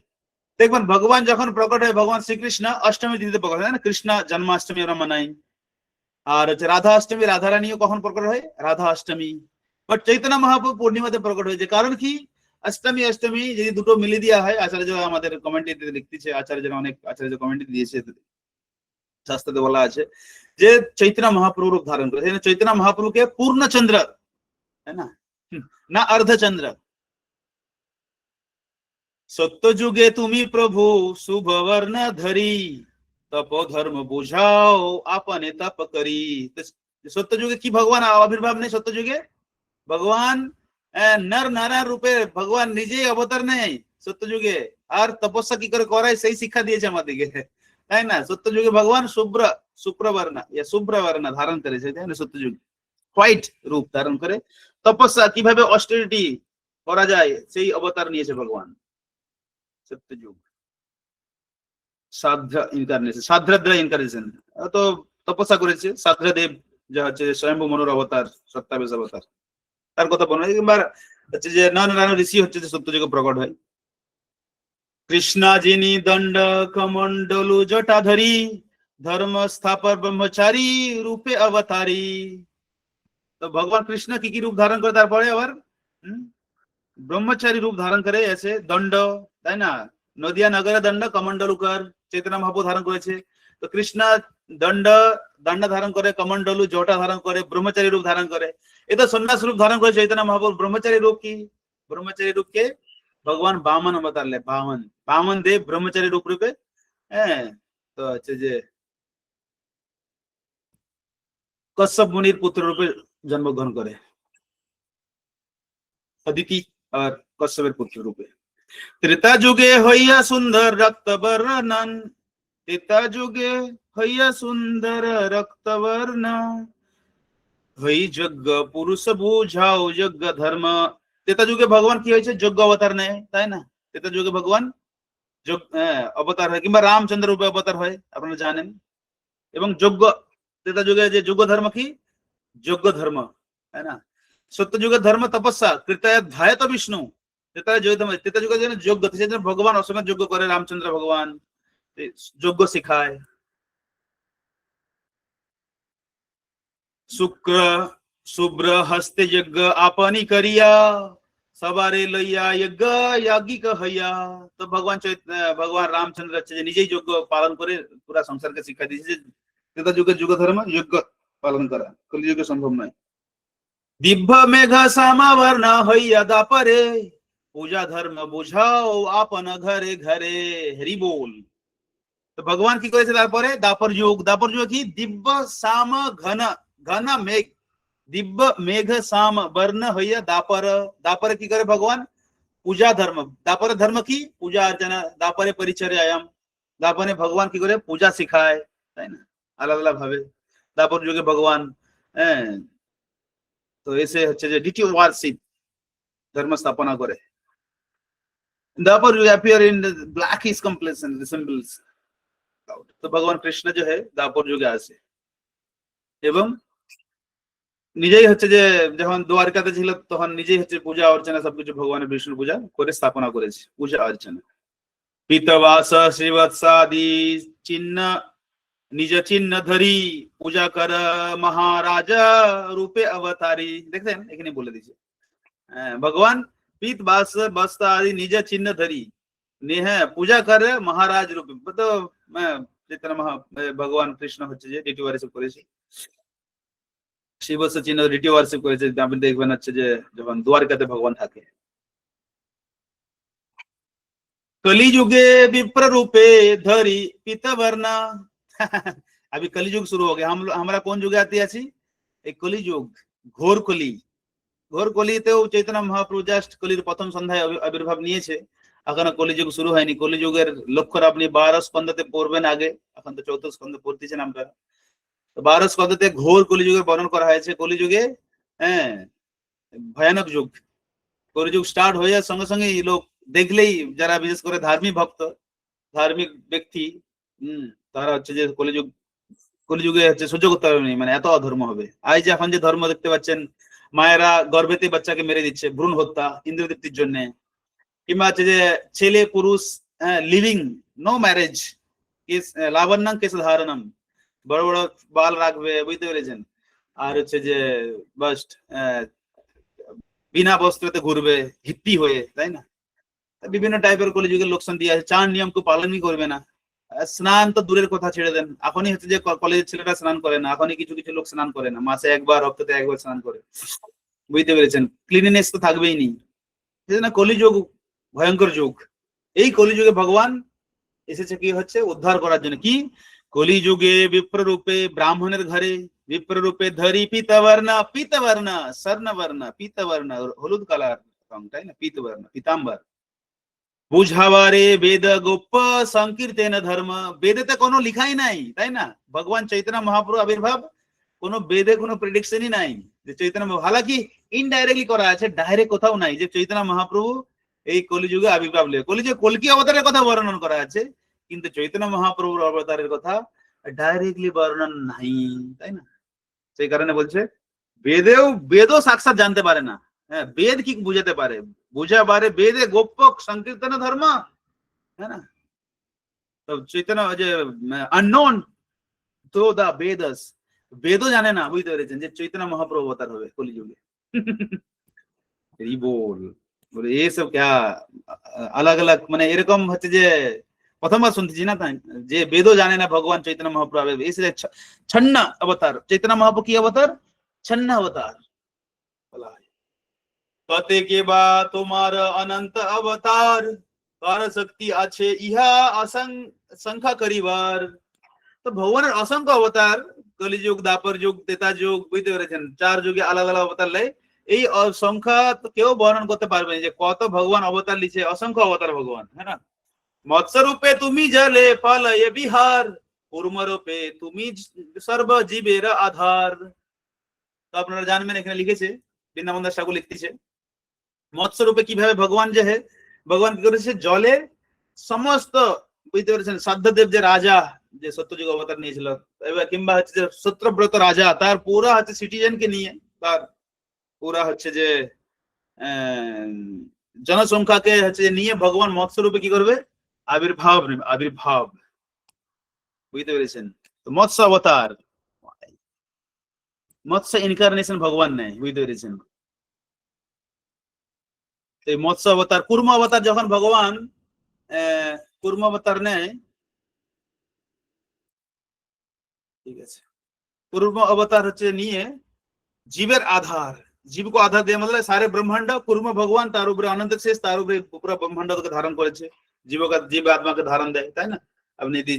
দেখবেন ভগবান যখন প্রকট হয়, ভগবান শ্রীকৃষ্ণ অষ্টমী তিথিতে প্রকট হয় না, কৃষ্ণ জন্মাষ্টমী আমরা মানাই। আর হচ্ছে রাধা অষ্টমী, রাধা রানীও কখন প্রকট হয়? রাধা অষ্টমী। বাট চৈতন্য মহাপ্রভু পূর্ণিমাতে প্রকট হয়েছে, কারণ কি? অষ্টমী যদি দুটো মিলিয়ে দেওয়া হয়, আচার্য আমাদের কমেন্ট্রিতে লিখতেছে, আচার্যরা অনেক আচার্য কমেন্ট্রি দিয়েছে, শাস্ত্রে বলা আছে যে চৈতন্য মহাপ্রভু রূপ ধারণ করে। চৈতন্য মহাপ্রভুকে পূর্ণচন্দ্র, তাই না, না অর্ধচন্দ্র। সত্য যুগে তুমি প্রভু শুভবর্ণ ধরি, তপ ধর্ম বুঝাও আপনে তপ করি। সত্য যুগে কি ভগবান আবির্ভাব নেই? সত্য যুগে ভগবান নর নারায়ণ রূপে ভগবান নিজেই অবতার নেই সত্যযুগে, আর তপস্যা কি করে করায় সেই শিক্ষা দিয়েছে আমাদেরকে, তাই না? সত্যযুগে ভগবান শুভ্রবর্ণ ধারণ করেছে, তাই না? সত্যযুগ হোয়াইট রূপ ধারণ করে তপস্যা কিভাবে অস্টেরিটি করা যায় সেই অবতার নিয়েছে ভগবান। সত্যযুগ সাধ্রা ইনকারনেশন, তো তপস্যা করেছে সাধ্রাদেব, যা হচ্ছে স্বয়ম্ভু মনুর অবতার, সত্যাবেশ অবতার, তার কথা বলা হয়। কিংবা হচ্ছে যে নানান ঋষি হচ্ছে যে সত্যযুগে প্রকট হয়। কৃষ্ণা যিনি দণ্ড কমণ্ডলু জটাধরি ধর্ম স্থাপর ব্রহ্মচারী রূপে অবতারী। তো ভগবান কৃষ্ণ কি কি রূপ ধারণ করে তারপরে আবার ব্রহ্মচারী রূপ ধারণ করে এসে দণ্ড, তাই না? নদিয়া নগরে দণ্ড কমণ্ডলুকর চৈতন্য মহাপ্রভু ধারণ করেছে। তো কৃষ্ণ দণ্ড ধারণ করে, কমণ্ডলু জটা ধারণ করে, ব্রহ্মচারী রূপ ধারণ করে। এটা সন্ন্যাস রূপ ধারণ করে চৈতন্য মহাপ্রভু। ব্রহ্মচারী রূপ কি? ব্রহ্মচারী রূপকে ভগবান বামন অবতার লে, বামন দেব ব্রহ্মচারী রূপ রূপে, হ্যাঁ, তো হচ্ছে যে কশ্যপ মুনির পুত্র রূপে জন্মগ্রহণ করে, অদিতি আর কশ্যপের পুত্র রূপে। ত্রেতা যুগে হইয়া সুন্দর রক্ত বর্ণন, ত্রেতা যুগে হইয়া সুন্দর রক্ত বর্ণ, হই যজ্ঞ পুরুষ বুঝাও যজ্ঞ ধর্ম। ত্রেতা যুগে ভগবান কি হয়েছে? যজ্ঞ অবতার নেয়, তাই না? ত্রেতা যুগে ভগবান অবতার হয়, কিংবা রামচন্দ্র রূপে অবতার হয়, আপনারা জানেন। এবং যজ্ঞ, ত্রেতা যুগে যে যজ্ঞ ধর্ম কি? যজ্ঞ ধর্ম, তাই না? সত্য যুগের ধর্ম তপস্যা, ত্রেতায় ধ্যায়ত বিষ্ণু, ত্রেতা যুগের জন্য যজ্ঞ, সেজন্য ভগবান অসমের যজ্ঞ করে, রামচন্দ্র ভগবান যজ্ঞ শিখায়। শুক্র শুভ্র হস্তে যজ্ঞ আপনি করিয়া, সবারে লইয়া যজ্ঞ याज्ञिक হইয়া। তো ভগবান রামচন্দ্র হচ্ছে যে নিজেই যজ্ঞ পালন করে পুরা সংসারকে শিক্ষা দিয়েছে যে ত্রেতা যুগের যুগ ধর্ম যজ্ঞ পালন করা কলিযুগে সম্ভব নয়। দিব্য মেঘ সামাবর্ণ হইয়া দাপরে, পূজা ধর্ম বুঝাও আপন ঘরে ঘরে, হরি বল। তো ভগবান কি করেছে তারপরে? দাপর যুগ কি? দিব্য সাম ঘন ঘন মেঘ, দিব্য মেঘ সাম বর্ণ হইয়া দাপরে কি করে ভগবান? পূজা ধর্ম। দাপরে ধর্ম কি? পূজা অর্চনা। দাপরে পরিচর্যায়াম, দাপরে ভগবান কি করে? পূজা শিখায়, তাই না? আলাদা আলাদা ভাবে দাপর যুগে ভগবান, হ্যাঁ, তো এসে হচ্ছে যে ডিটি ওয়ার্শিপ ধর্ম স্থাপনা করে। दापर you appear in the blackish complexion resembles cloud। तो भगवान कृष्ण जो है दापर যুগে আসে এবং নিজেই হচ্ছে যে যখন দ্বারকাতে ছিল তখন নিজেই হচ্ছে পূজা অর্চনা সবকিছু ভগবানের বিষ্ণু পূজা করে স্থাপনা করেছে, পূজা অর্চনা। পিতবাস শ্রীবৎসাদি চিহ্ন নিজ চিহ্ন ধরি পূজা কর মহারাজা রূপে অবতারী। দেখছেন এখানে বলে দিয়েছে ভগবান पीत बास बस्ता आदि निज चिन्ह धरी नेह पूजा करे महाराज रूपे। तो चैतन्य भगवान कृष्ण হচ্ছে যে ডিটি ওয়ার্শিপ করেছে, শিবস চিহ্ন ডিটি ওয়ার্শিপ করেছে। আপনি দেখবেন হচ্ছে যে যখন দ্বারকাতে ভগবান থাকে। कलियुगे विप्र रूपे धरी पीतवर्ण। अभी कलियुग शुरू हो गया, हमारा कौन युग आती है? एक कलियुग, घोर कली। ঘোর কলিতেও চৈতন্য মহাপ্রভু জাস্ট কলির প্রথম সন্ধ্যায় আবির্ভাব নিয়েছে, এখনো কলিযুগ শুরু হয়নি। কলিযুগের লক্ষ্য আপনি 12 স্কন্ধতে পড়বেন, আগে এখন তো 14 স্কন্ধে পড়তেছেন আমরা। 12 স্কন্ধতে ঘোর কলিযুগের বর্ণন করা হয়েছে। কলিযুগে হ্যাঁ ভয়ানক যুগ, কলিযুগ স্টার্ট হয়ে যাওয়ার সঙ্গে সঙ্গে লোক দেখলেই, যারা বিশেষ করে ধার্মিক ভক্ত, ধার্মিক ব্যক্তি, তারা হচ্ছে যে কলিযুগে হচ্ছে সহ্য করতে পারবে না, মানে এত অধর্ম হবে। আজ যে এখন যে ধর্ম দেখতে পাচ্ছেন, মায়েরা গর্ভবতী বাচ্চাকে মেরে দিচ্ছে ভ্রূণ হত্যা ইন্দ্রতৃপ্তির জন্য, কিংবা হচ্ছে যে ছেলে পুরুষ লিভিং নো ম্যারেজ, লাবণ্যম কেশ ধারণম, বড় বড় বাল রাখবে, বুঝতে পেরেছেন? আর হচ্ছে যে বাস বিনা বস্ত্রতে ঘুরবে হিপ্পি হয়ে, তাই না? বিভিন্ন টাইপের কলিযুগের লোকসান দিয়ে আছে। 4 নিয়মকে পালনই করবে না। স্নান তো দূরের কথা, ছেড়ে দেন। এখনই হচ্ছে যে কলেজের ছেলেরা স্নান করে না, এখনই কিছু কিছু লোক স্নান করে না, মাসে একবার হপ্তাতে একবার স্নান করে, বুঝতে পেরেছেন? ক্লিনিনেস তো থাকবেই নি। সেজন্য কলিযুগ ভয়ঙ্কর যুগ। এই কলিযুগে ভগবান এসেছে কি হচ্ছে? উদ্ধার করার জন্য। কি? কলিযুগে বিপ্র রূপে ব্রাহ্মণের ঘরে বিপ্ররূপে ধরি পীতবর্ণ, পীতবর্ণ স্বর্ণবর্ণ, পীতবর্ণ হলুদ কালার রং, তাই না? পীতবর্ণ পীতাম্বর। বুঝাবারে বেদ গোপ্য সংকীর্তেন ধর্ম, বেদেতে কোনো লিখাই নাই, তাই না? ভগবান চৈতন্য মহাপ্রভু আবির্ভাব কোনো বেদে কোনো প্রেডিকশনই নাই যে চৈতন্য, হালাকি ইনডাইরেক্টলি করা আছে, ডাইরেক্ট কোথাও নাই যে চৈতন্য মহাপ্রভু এই কলিযুগে আবির্ভাব নেবে। কলিযুগে কলকি অবতারের কথা বর্ণন করা আছে, কিন্তু চৈতন্য মহাপ্রভুর অবতারের কথা ডাইরেক্টলি বর্ণন নাই, তাই না? সেই কারণে বলছে বেদও সাক্ষাৎ জানতে পারে না। হ্যাঁ, বেদ কি বুঝাতে পারে? বুঝা পারে বেদে গোপক সংকীর্তন ধর্ম, है ना? তো চৈতন্য যে আননোন তো দা বেদস, বেদও জানে না, বুঝতে পেরেছেন যে চৈতন্য মহাপ্রভু অবতার হবে কলিযুগে। বল বলে এসব ক্যা আলাগ আলাগ, মানে এরকম হচ্ছে যে প্রথমবার শুনতেছি না, তাই যে বেদও জানে না ভগবান চৈতন্য মহাপ্রভু এসে ছন্ন অবতার। চৈতন্য মহাপ্রভু কি অবতার? ছন্ন অবতার বলা হয়। কতে কে বা তোমার অনন্ত অবতার, কার শক্তি আছে ইহা সংখ্যা করিবার। তো ভগবানের অসংখ্য অবতার, কলিযুগ, দাপর যুগ, ত্রেতা যুগ, বুঝতে পেরেছেন? 4 যুগে আলাদা আলাদা অবতার লাই। এই সংখ্যা তো কেউ বর্ণন করতে পারবে না যে কত ভগবান অবতার লিছে, অসংখ্য অবতার ভগবান, হ্যাঁ না? মৎস্য রূপে তুমি জলে পালয়ে বিহার, কুর্ম রূপে তুমি সর্ব জীবের আধার। তো আপনারা জানবেন এখানে লিখেছে, বৃন্দাবন দাস ঠাকুর লিখতেছে মৎস্য রূপে কিভাবে ভগবান যে ভগবান কি করেছে জলে সমস্ত, বুঝতে পেরেছেন? সাধ্যদেব যে রাজা, যে সত্যযুগ অবতার নিয়েছিল, এবার কিংবা হচ্ছে যে সত্যব্রত রাজা, তার পুরা হচ্ছে সিটিজেনকে নিয়ে, তার পুরা হচ্ছে যে জনসংখ্যাকে হচ্ছে নিয়ে ভগবান মৎস্য রূপে কি করবে? আবির্ভাব আবির্ভাব, বুঝতে পেরেছেন? তো মৎস্য অবতার, মৎস্য ইনকারনেশন ভগবান নেয়, বুঝতে পেরেছেন? এই মৎস্য অবতার, কুর্ম অবতার যখন ভগবান কুর্ম অবতার নেয়, ঠিক আছে, কুর্ম অবতার হচ্ছে নিয়ে জীবের আধার, জীব को आधार दिया मतलब सारे ब्रह्मांड कुर्म भगवान তার উপরে अनंत शेष, তার উপরে পুরো ব্রহ্মাণ্ডকে ধারণ করেছে, জীব আত্মাকে ধারণ দেয়, তাই না? আপনি যদি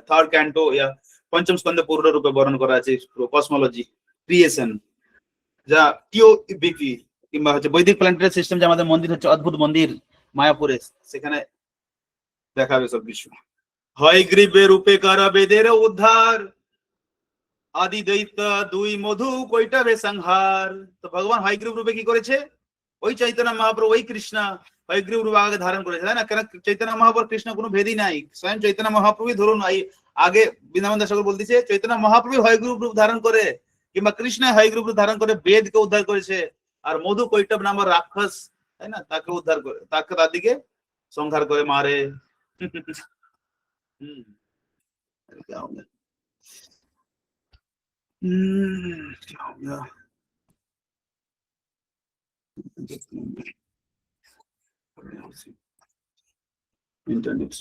থার্ড ক্যান্টো ইয়া পঞ্চম স্কন্ধে পূর্ণ রূপে বর্ণন করা আছে কসমোলজি ক্রিয়েশন, যা টিও বিপি কিংবা হচ্ছে বৈদিক প্ল্যানেটারি সিস্টেম, যে আমাদের মন্দির হচ্ছে অদ্ভুত মন্দির মায়াপুরে, সেখানে দেখাবে সব কিছু। হয় গ্রীবে রূপে করা বেদের উদ্ধার, আদি দৈত্য দুই মধু কৈটবে সংহার। তো ভগবান হয়গ্রীব রূপে কি করেছে? ওই চৈতন্য মহাপ্রভু, ওই কৃষ্ণ হয়গ্রীব রূপে আগে ধারণ করেছে, তাই না? কেন চৈতন্য মহাপ্রভু কৃষ্ণ কোনো ভেদই নাই, স্বয়ং চৈতন্য মহাপ্রভু ধরুন আগে বৃন্দাবন দাস ঠাকুর বলতেছে চৈতন্য মহাপ্রভু হয়গ্রীব রূপ ধারণ করে কিংবা কৃষ্ণ হয়গ্রীব রূপ ধারণ করে বেদকে উদ্ধার করেছে, আর মধু কৈটব নামের রাক্ষস, তাই না, তাকে উদ্ধার করে, তাকে তার দিকে সংহার করে মারে। হম, क्या हो गया? इंटरनेट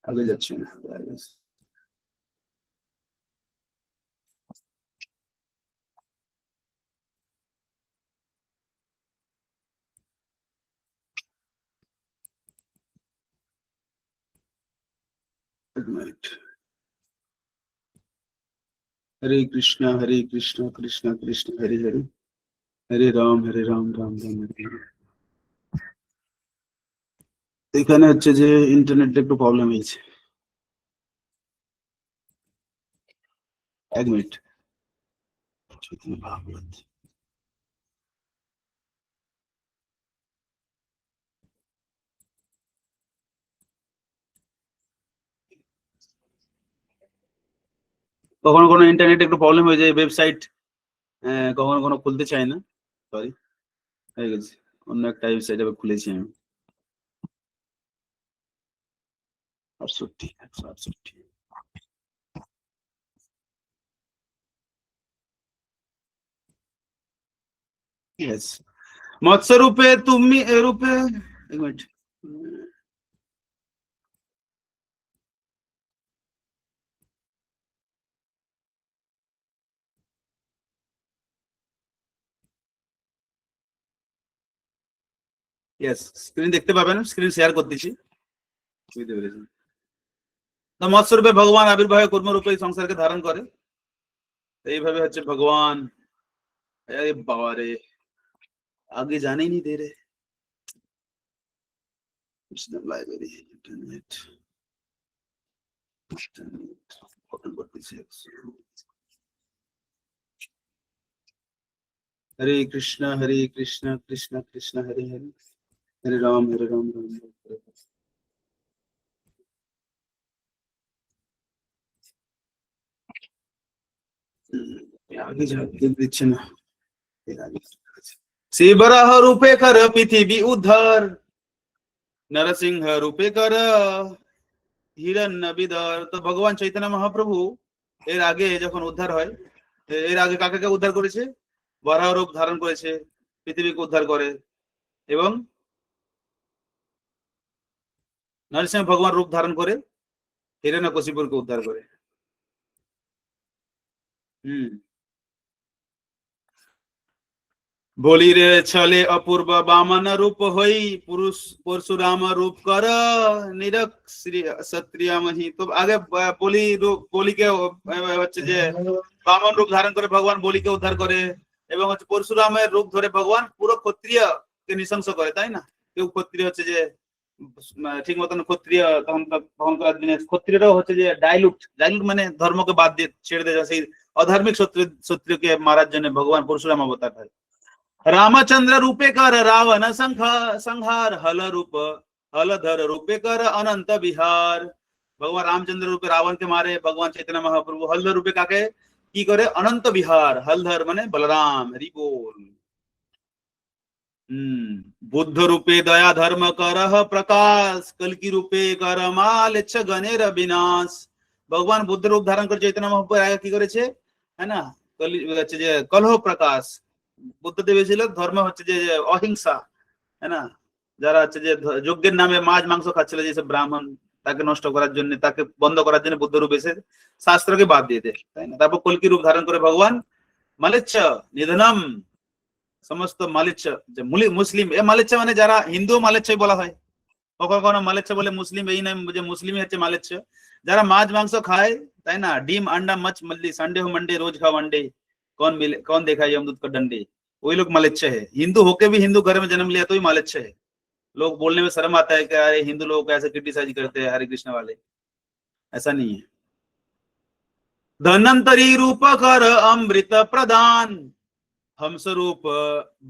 आगे যাচ্ছে না। एक मिनट। हरे कृष्णा कृष्ण कृष्ण हरे हरे, हरे राम राम राम हरे हरे। এখানে হচ্ছে যে ইন্টারনেটে একটু প্রবলেম হয়েছে, এক মিনিট। ভাগবত কখনো কোনো ইন্টারনেটে একটু প্রবলেম হয়ে যায়, ওয়েবসাইট কখনো কোনো খুলতে চায় না, সরি, হয়ে গেছে। অন্য একটা ওয়েবসাইট আবার খুলেছি আমি, 68 168। यस, मत्स्य रूपे তুমি রূপে, এক মিনিট। यस, স্ক্রিন দেখতে পাবেন, স্ক্রিন শেয়ার করতেছি। বুঝতে পেরেছেন? তো মৎস্যরূপে ভগবান আবির্ভাব কর্মরূপে এই সংসারকে ধারণ করে। এইভাবে হচ্ছে ভগবান। আরে বাবা রে, আগে জানেই নি দে রে। লাইব্রেরি ইন্টারনেট হরে কৃষ্ণ কৃষ্ণ কৃষ্ণ হরে হরে, হরে রাম রাম রাম হরে হরে। আগে যাতে দিচ্ছে না। शिवराह रूपे कर पृथ्वी उद्धार, नरसिंह रूपे कर হিরণ্য বিদর। তো ভগবান চৈতন্য মহাপ্রভু এর আগে যখন উদ্ধার হয়, এর আগে কাকে কাকে উদ্ধার করেছে? বরাহ রূপ ধারণ করেছে, পৃথিবীকে উদ্ধার করে, এবং নরসিংহ ভগবান রূপ ধারণ করে হিরণ্যকশিপুরকে উদ্ধার করে। বলিরে ছলে অপূর্ব বামন রূপ হই, পুরুষ পরশুরাম রূপ কর নিরক ক্ষত্রিয় মহি। তো আগে বলিকে হচ্ছে যে বামন রূপ ধারণ করে ভগবান বলিকে উদ্ধার করে, এবং হচ্ছে পরশুরামের রূপ ধরে ভগবান পুরো ক্ষত্রিয়কে নৃশংস করে, তাই না? কেউ ক্ষত্রিয় হচ্ছে যে ঠিক মতন ক্ষত্রিয় তখনকার দিনে ক্ষত্রিয়রাও হচ্ছে যে ডাইলুট মানে ধর্মকে বাদ দিয়ে ছেড়ে দেয়, সেই অধার্মিক শত্রুকে মারার জন্য ভগবান পরশুরাম অবতার হয়। रामचंद्र रूपे कर रावण संहार, हलधर रूपे कर अनंत विहार। भगवान रामचंद्र रूपे रावण के मारे भगवान चैतन्य महाप्रभु हलधर रूपे काके की करे? अनंत विहार। हलधर माने बलराम, हरि बोल। बुद्ध रूपे दया धर्म करह प्रकाश, कल्कि रूपे कर मालिच्छ गणेर विनाश। भगवान बुद्ध रूप धारण कर चैतन्य महाप्रभु की करेছে, है ना? হচ্ছে যে কলহ প্রকাশ। বুদ্ধদেব ছিল ধর্ম হচ্ছে যে অহিংসা, है ना? যারা হচ্ছে যে যজ্ঞের নামে মাছ মাংস খাচ্ছিল, যেসব ব্রাহ্মণ, তাকে নষ্ট করার জন্য, তাকে বন্ধ করার জন্য বুদ্ধ রূপ এসে শাস্ত্রকে বাদ দিয়ে দেয়, তাই না? তারপর কল্কি রূপ ধারণ করে ভগবান মালিচ্ছ নিধনম, সমস্ত মালিচ্ছ যে মুসলিম, এ মালিচ্ছ মানে যারা হিন্দু মালিচ্ছ বলা হয়, কখনো মালিচ্ছ বলে মুসলিম, এই নয় যে মুসলিমই হচ্ছে মালিচ্ছ। যারা মাছ মাংস খায়, তাই না? ডিম अंडा मच मछली संडे हो मंडे रोज खाओ अंडे, कौन देखा यमदूत का डंडे, वही लोग मालिच्छ है। हिंदू होके भी हिंदू घर में जन्म लिया तो ही मालिच्छ है। लोग बोलने में शर्म आता है कि अरे हिंदू लोग ऐसे क्रिटिसाइज करते हैं हरे कृष्ण वाले, ऐसा नहीं है। धनंतरी रूप कर अमृत प्रदान, हम स्वरूप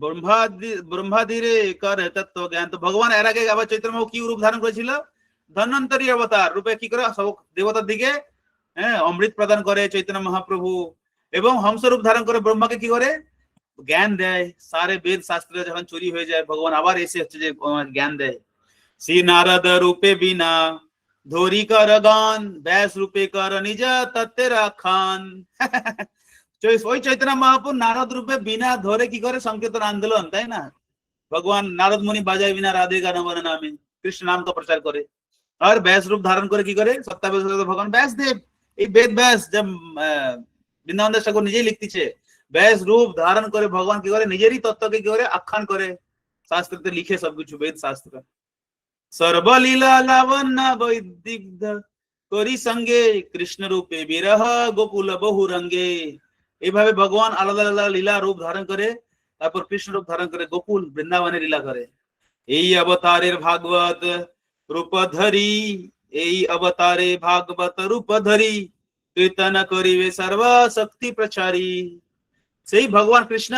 ब्रह्माधिरे कर तत्व ज्ञान। तो भगवान এর আগে আবার চৈতন্য কি রূপ ধারণ করেছিল? ধন্বন্তরী অবতার রূপে কি করে সব দেবতার দিকে অমৃত প্রদান করে চৈতন্য মহাপ্রভু, এবং হংসরূপ ধারণ করে ব্রহ্মাকে কি করে? জ্ঞান দেয়। সারে বেদ শাস্ত্র যখন চুরি হয়ে যায়, ভগবান আবার এসে হচ্ছে যে জ্ঞান দেয়। শ্রী নারদ রূপে বিনা ধরি কর গান, ব্যাস রূপে কর নিজ তত্ত্বের খান। ওই চৈতন্য মহাপ্রভু নারদ রূপে বিনা ধরে কি করে? সংকীর্তন আন্দোলন, তাই না? ভগবান নারদ মুনি বাজায় বিনা রাধে গান নামে কৃষ্ণ নাম কা প্রচার করে। আর ব্যাস রূপ ধারণ করে কি করে? সত্যাবেশ ভগবান ব্যাসদেব, এই বেদ ব্যাস বৃন্দাবন দাস ঠাকুর নিজেই লিখতেছে, ব্যাস রূপ ধারণ করে ভগবান কি করে? নিজেরই তত্ত্বকে কি করে? আখ্যান করে, শাস্ত্রতে লিখে সবকিছু, বেদ শাস্ত্র। সর্বলীলা লাবণ্য বৈদিগ্ধ করি সঙ্গে, কৃষ্ণ রূপে বিরহ গোকুল বহু রঙ্গে। এইভাবে ভগবান আলাদা আলাদা লীলা রূপ ধারণ করে, তারপর কৃষ্ণ রূপ ধারণ করে গোকুল বৃন্দাবনে লীলা করে। এই অবতারের ভাগবত রূপ ধরি, এই অবতারে ভাগবত রূপ ধরি, কীর্তন করিবে সর্বশক্তি প্রচারী। সেই ভগবান কৃষ্ণ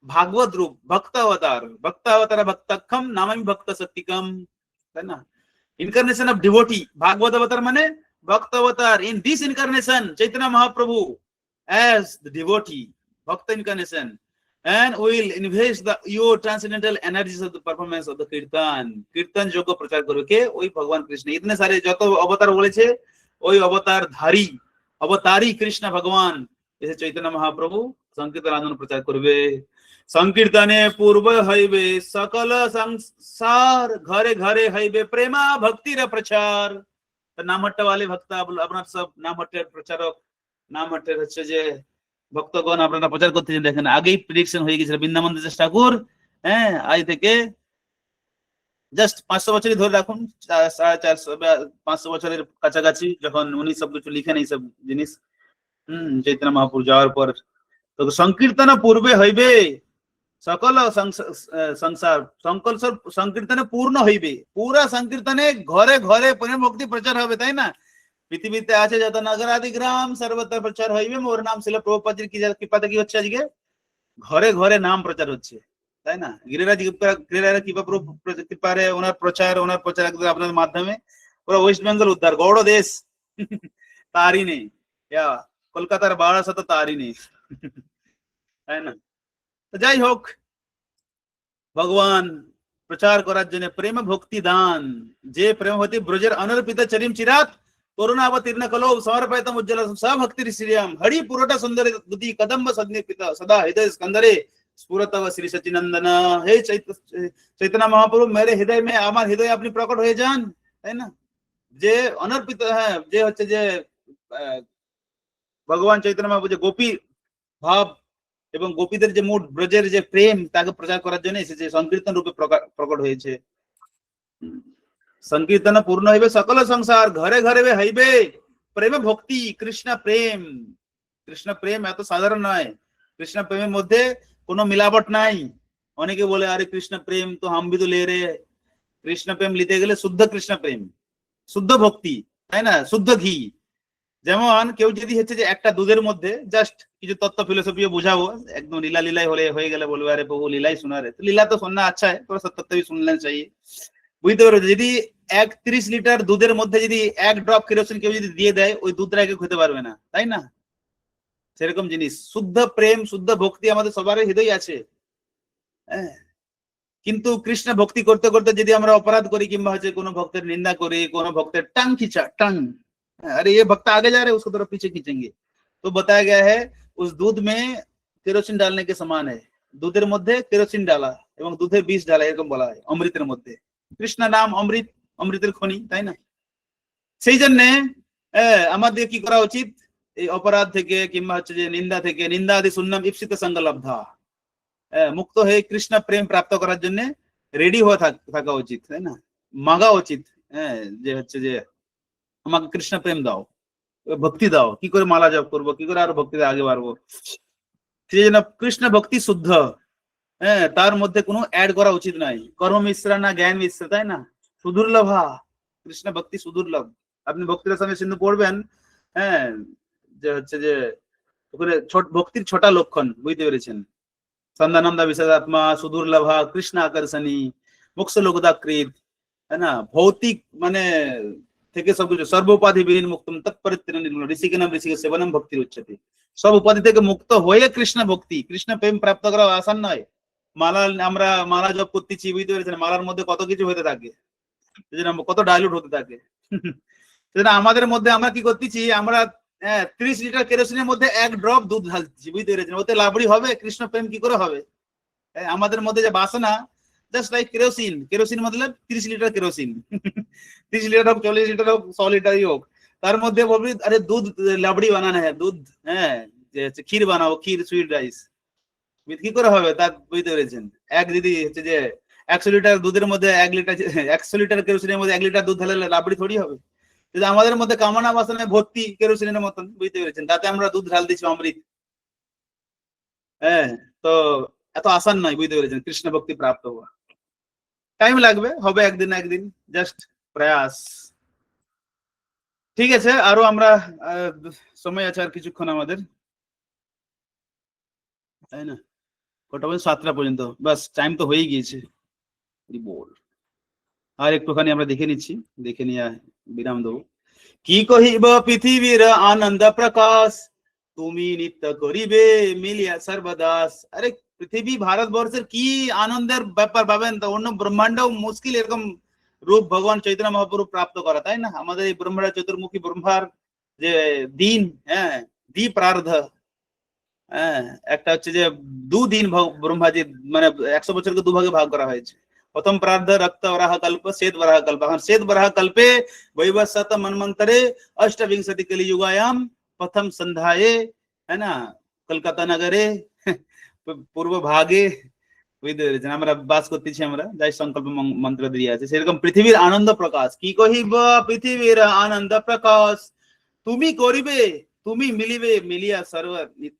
ভাগবত রূপ, ভক্ত অবতার ভক্তক্ষম নামামি ভক্ত শক্তিকম, তাই না? Incarnation of devotee. ভাগবত অবতার মানে ভক্ত অবতার। In this incarnation Chaitanya Mahaprabhu as the devotee, Bhakta incarnation, and will invest the your transcendental energies of the performance of the kirtan. Kirtan যোগ্য প্রচার করবে কে? ওই ভগবান কৃষ্ণ। ইতনে সারে যত অবতার বলেছে, ওই অবতারী কৃষ্ণ ভগবান এসে চৈতন্য মহাপ্রভু সংকীর্তন আন্দোলন প্রচার করবে। সংকীর্তনে পূর্ব হইবে সকল সংসার, ঘরে ঘরে হইবে প্রেমা ভক্তির প্রচার। নামহট্টা वाले ভক্ত, আপনার সব নামহট্টের প্রচারক, নামহট্টের হচ্ছে যে ভক্তগণ আপনারা প্রচার করতেছেন। দেখেন আগেই প্রেডিকশন হয়ে গেছিল বৃন্দাবন দাস ঠাকুর, আজ থেকে জাস্ট 500 বছরই ধরে রাখুন, 450 বা 500 বছরের কাছাকাছি যখন উনি সবকিছু লিখেন এইসব জিনিস। চৈতন্য মহাপুর যাওয়ার পর তো সংকীর্তন পূর্বে হইবে সকল সংসার, সকল সংকীর্তনে পূর্ণ হইবে, পুরা সংকীর্তনে ঘরে ঘরে প্রেম ভক্তি প্রচার হবে, তাই না? পৃথিবীতে আছে যত নগর আদি গ্রাম সর্বত্র প্রচার হইবে মোর নাম। শিল প্রভুপাদের কি কৃপাতে কি হচ্ছে আজকে ঘরে ঘরে নাম প্রচার হচ্ছে, তাই না? গিরিরাজ কৃপারে ওনার প্রচার একদম আপনাদের মাধ্যমে পুরো ওয়েস্ট বেঙ্গল উদ্ধার, গৌড় দেশ তারই নেই, কলকাতার বারাসাত তারই নেই, তাই না? যাই হোক, ভগবান প্রচার করার জন্য প্রেম ভক্তি দান, যে প্রেম হতে ব্রজের অনর্পিত চরিম চিরাত করুণাবতীর্ণ কলো সমর্পিতম উজ্জ্বল সভক্তি শ্রিয়াম হরি পুরটা সুন্দর দুতি কদম্ব সন্নিপিত সদা হৃদয় স্কন্দরে স্ফুরতব শ্রী সচিনন্দন। হে চৈতন্য মহাপ্রভু, মেরে হৃদয় में আমার হৃদয়ে আপনি প্রকট হয়ে যান, তাই না? যে অনর্পিত, হ্যাঁ, যে হচ্ছে যে ভগবান চৈতন্য মহাপ্রভু যে গোপী ভাব এবং গোপীদের যে মুড ব্রজের যে প্রেম তাকে প্রচার করার জন্য এসেছে, সংকীর্তন রূপে প্রকট হয়েছে। সংকীর্তন পূর্ণ হইবে সকল সংসার, ঘরে ঘরে হইবে প্রেম ভক্তি। কৃষ্ণ প্রেম, কৃষ্ণ প্রেম এত সাধারণ নয়, কৃষ্ণ প্রেমের মধ্যে কোনো মিলাবট নাই। অনেকে বলে আরে কৃষ্ণ প্রেম তো হাম ভি তো লে রে, কৃষ্ণ প্রেম নিতে গেলে শুদ্ধ কৃষ্ণ প্রেম, শুদ্ধ ভক্তি, তাই না? শুদ্ধ ঘি। যেমন কেউ যদি হচ্ছে যে একটা দুধের মধ্যে জাস্ট কিছু তত্ত্ব ফিলোসফিও বুঝাবো, একদম লীলা লীলাই হয়ে গেলে বলবে আরে প্রভু লীলাই শোনা রে, লীলা তো শোনা আচ্ছা है, थोड़ा सा तत्व भी सुन लेना चाहिए। বুঝতে পারো, যদি 31 লিটার দুধের মধ্যে যদি এক ড্রপ কেরোসিন কেউ যদি দিয়ে দেয়, ওই দুধটা কেউ খেতে পারবে না, তাই না? সেরকম জিনিস শুদ্ধ প্রেম শুদ্ধ ভক্তি আমাদের সবার হৃদয় আছে, কিন্তু কৃষ্ণ ভক্তি করতে করতে যদি আমরা অপরাধ করি কিংবা হচ্ছে কোনো ভক্তের নিন্দা করি, কোনো ভক্তের টাंग खींचा टांग, अरे ये भक्त आगे जा रहे हैं उसको तरफ पीछे खींचेंगे, तो बताया गया है उस दूध में केरोसिन डालने के समान है। दूधের মধ্যে কেরোসিন ডালা এবং দুধে বিষ ডালা, এরকম বলা হয় অমৃতের মধ্যে। কৃষ্ণ নাম অমৃত, অমৃতের খনি, তাই না? সেই জন্য আমাদের কি করা উচিত, এই অপরাধ থেকে কিংবা হচ্ছে যে নিন্দা থেকে, নিন্দা আদি শুনলাম ইপ্সিত সঙ্গলব্ধা, মুক্ত হয়ে কৃষ্ণ প্রেম প্রাপ্ত করার জন্য রেডি হয়ে থাকা উচিত, তাই না? মাগা উচিত, যে হচ্ছে যে আমাকে কৃষ্ণ প্রেম দাও, ভক্তি দাও, কি করে মালা জপ করবো, কি করে আরো ভক্তিতে আগে বাড়বো। সেই জন্য কৃষ্ণ ভক্তি শুদ্ধ, তার মধ্যে কোনো অ্যাড করা উচিত নাই, কর্ম মিশ্রা না জ্ঞান মিশ্রা, তাই না? সুদুর্লভা কৃষ্ণ ভক্তি, সুদুর্লভ। আপনি ভক্তির সঙ্গে সিন্ধু পড়বেন, যে হচ্ছে যে ওখানে ভক্তির 6টা লক্ষণ, বুঝতে পেরেছেন? সন্দানন্দা বিষাদাত্মা, সুদুর্লভা, কৃষ্ণ আকর্ষণী, মোক্ষ লোকদাকৃত, তাই না? ভৌতিক মানে থেকে সবকিছু, সর্বোপাধি বিহীন মুক্তম তৎপরিত্রাণ নির্মূল, ঋষিকে নাম ঋষিকে সেবনম ভক্তির উচ্চতে। সব উপাধি থেকে মুক্ত হয়ে কৃষ্ণ ভক্তি, কৃষ্ণ প্রেম প্রাপ্ত করা আসান নয়। আমরা মালা জপ করতেছি, বুঝতে পেরেছেন? মালার মধ্যে কত কিছু হতে থাকে, কত ডাইলুট হতে থাকে। আমাদের মধ্যে আমরা কি করতেছি, আমরা 30 লিটার কেরোসিনের মধ্যে 1 ড্রপ দুধ ঢালতেছি, বুঝতে পেরেছেন? ওতে লাবড়ি হবে, কৃষ্ণ প্রেম কি করে হবে? আমাদের মধ্যে যে বাসনা, জাস্ট লাইক কেরোসিন, কেরোসিন মতলব 30 লিটার কেরোসিন, 30 লিটার হোক, 40 লিটার হোক, 100 লিটারই হোক, তার মধ্যে বলবি আরে দুধ লাবড়ি বানানো হয়, দুধ, ক্ষীর বানাবো, ক্ষীর সুইট রাইস, কি করে হবে তা, বুঝতে পেরেছেন? এক দিদি হচ্ছে যে 100 লিটার দুধের মধ্যে 100 লিটার কেরোসিনের মধ্যে 1 লিটার দুধ ঢালে লাবড়ি থোড়ি হবে। কিন্তু আমাদের মধ্যে কামনা বাসনায় ভর্তি কেরোসিনের মতন, বুঝতে পেরেছেন? তাতে আমরা দুধ ঢাল দিচ্ছি অমৃত। তো এত আসান নয়, বুঝতে পেরেছেন? কৃষ্ণ ভক্তি প্রাপ্ত হওয়া টাইম লাগবে, হবে একদিন না একদিন, জাস্ট প্রয়াস। ঠিক আছে, আরো আমরা সময় আছে আর কিছুক্ষণ আমাদের, তাই না? কটা পর্যন্ত? 7টা পর্যন্ত, বাস টাইম তো হয়ে গিয়েছে। বল আর একটুখানি আমরা দেখে নিচ্ছি, দেখে নিয়ে বিরাম দেবো। কি কহিব পৃথিবীর আনন্দ প্রকাশ, তুমি নিত্য করিবে মিলিয়া সর্বদাস। আরে পৃথিবী ভারতবর্ষের কি আনন্দের ব্যাপার ভাবেন তো, অন্য ব্রহ্মাণ্ডও মুশকিল এরকম রূপ ভগবান চৈতন্য মহাপ্রভু প্রাপ্ত করা, তাই না? আমাদের এই ব্রহ্মাণ্ড চতুর্মুখী ব্রহ্মার যে দিন, দ্বিপ্রার্ধ, একটা হচ্ছে যে 2 দিন ব্রহ্মাজি, মানে 100 বছরকে 2 ভাগে ভাগ করা হয়েছে। প্রথম প্রার্ধ রক্ত বরাহ কল্প, শ্বেত বরাহ কল্প। শ্বেত বরাহ কল্পে বৈবস্বত মন্বন্তরে অষ্টविंशति कलियुगायाम प्रथम संध्याये, है ना, कलकत्ता नगरे पूर्व भागे বুঝতে পেরেছেন? আমরা বাস করতেছি, আমরা যাই সংকল্প মন্ত্র দিয়ে আছে, সেরকম পৃথিবীর আনন্দ প্রকাশ। কি কহিব পৃথিবীর আনন্দ প্রকাশ, তুমি করিবে তুমি মিলিবে মিলিয়া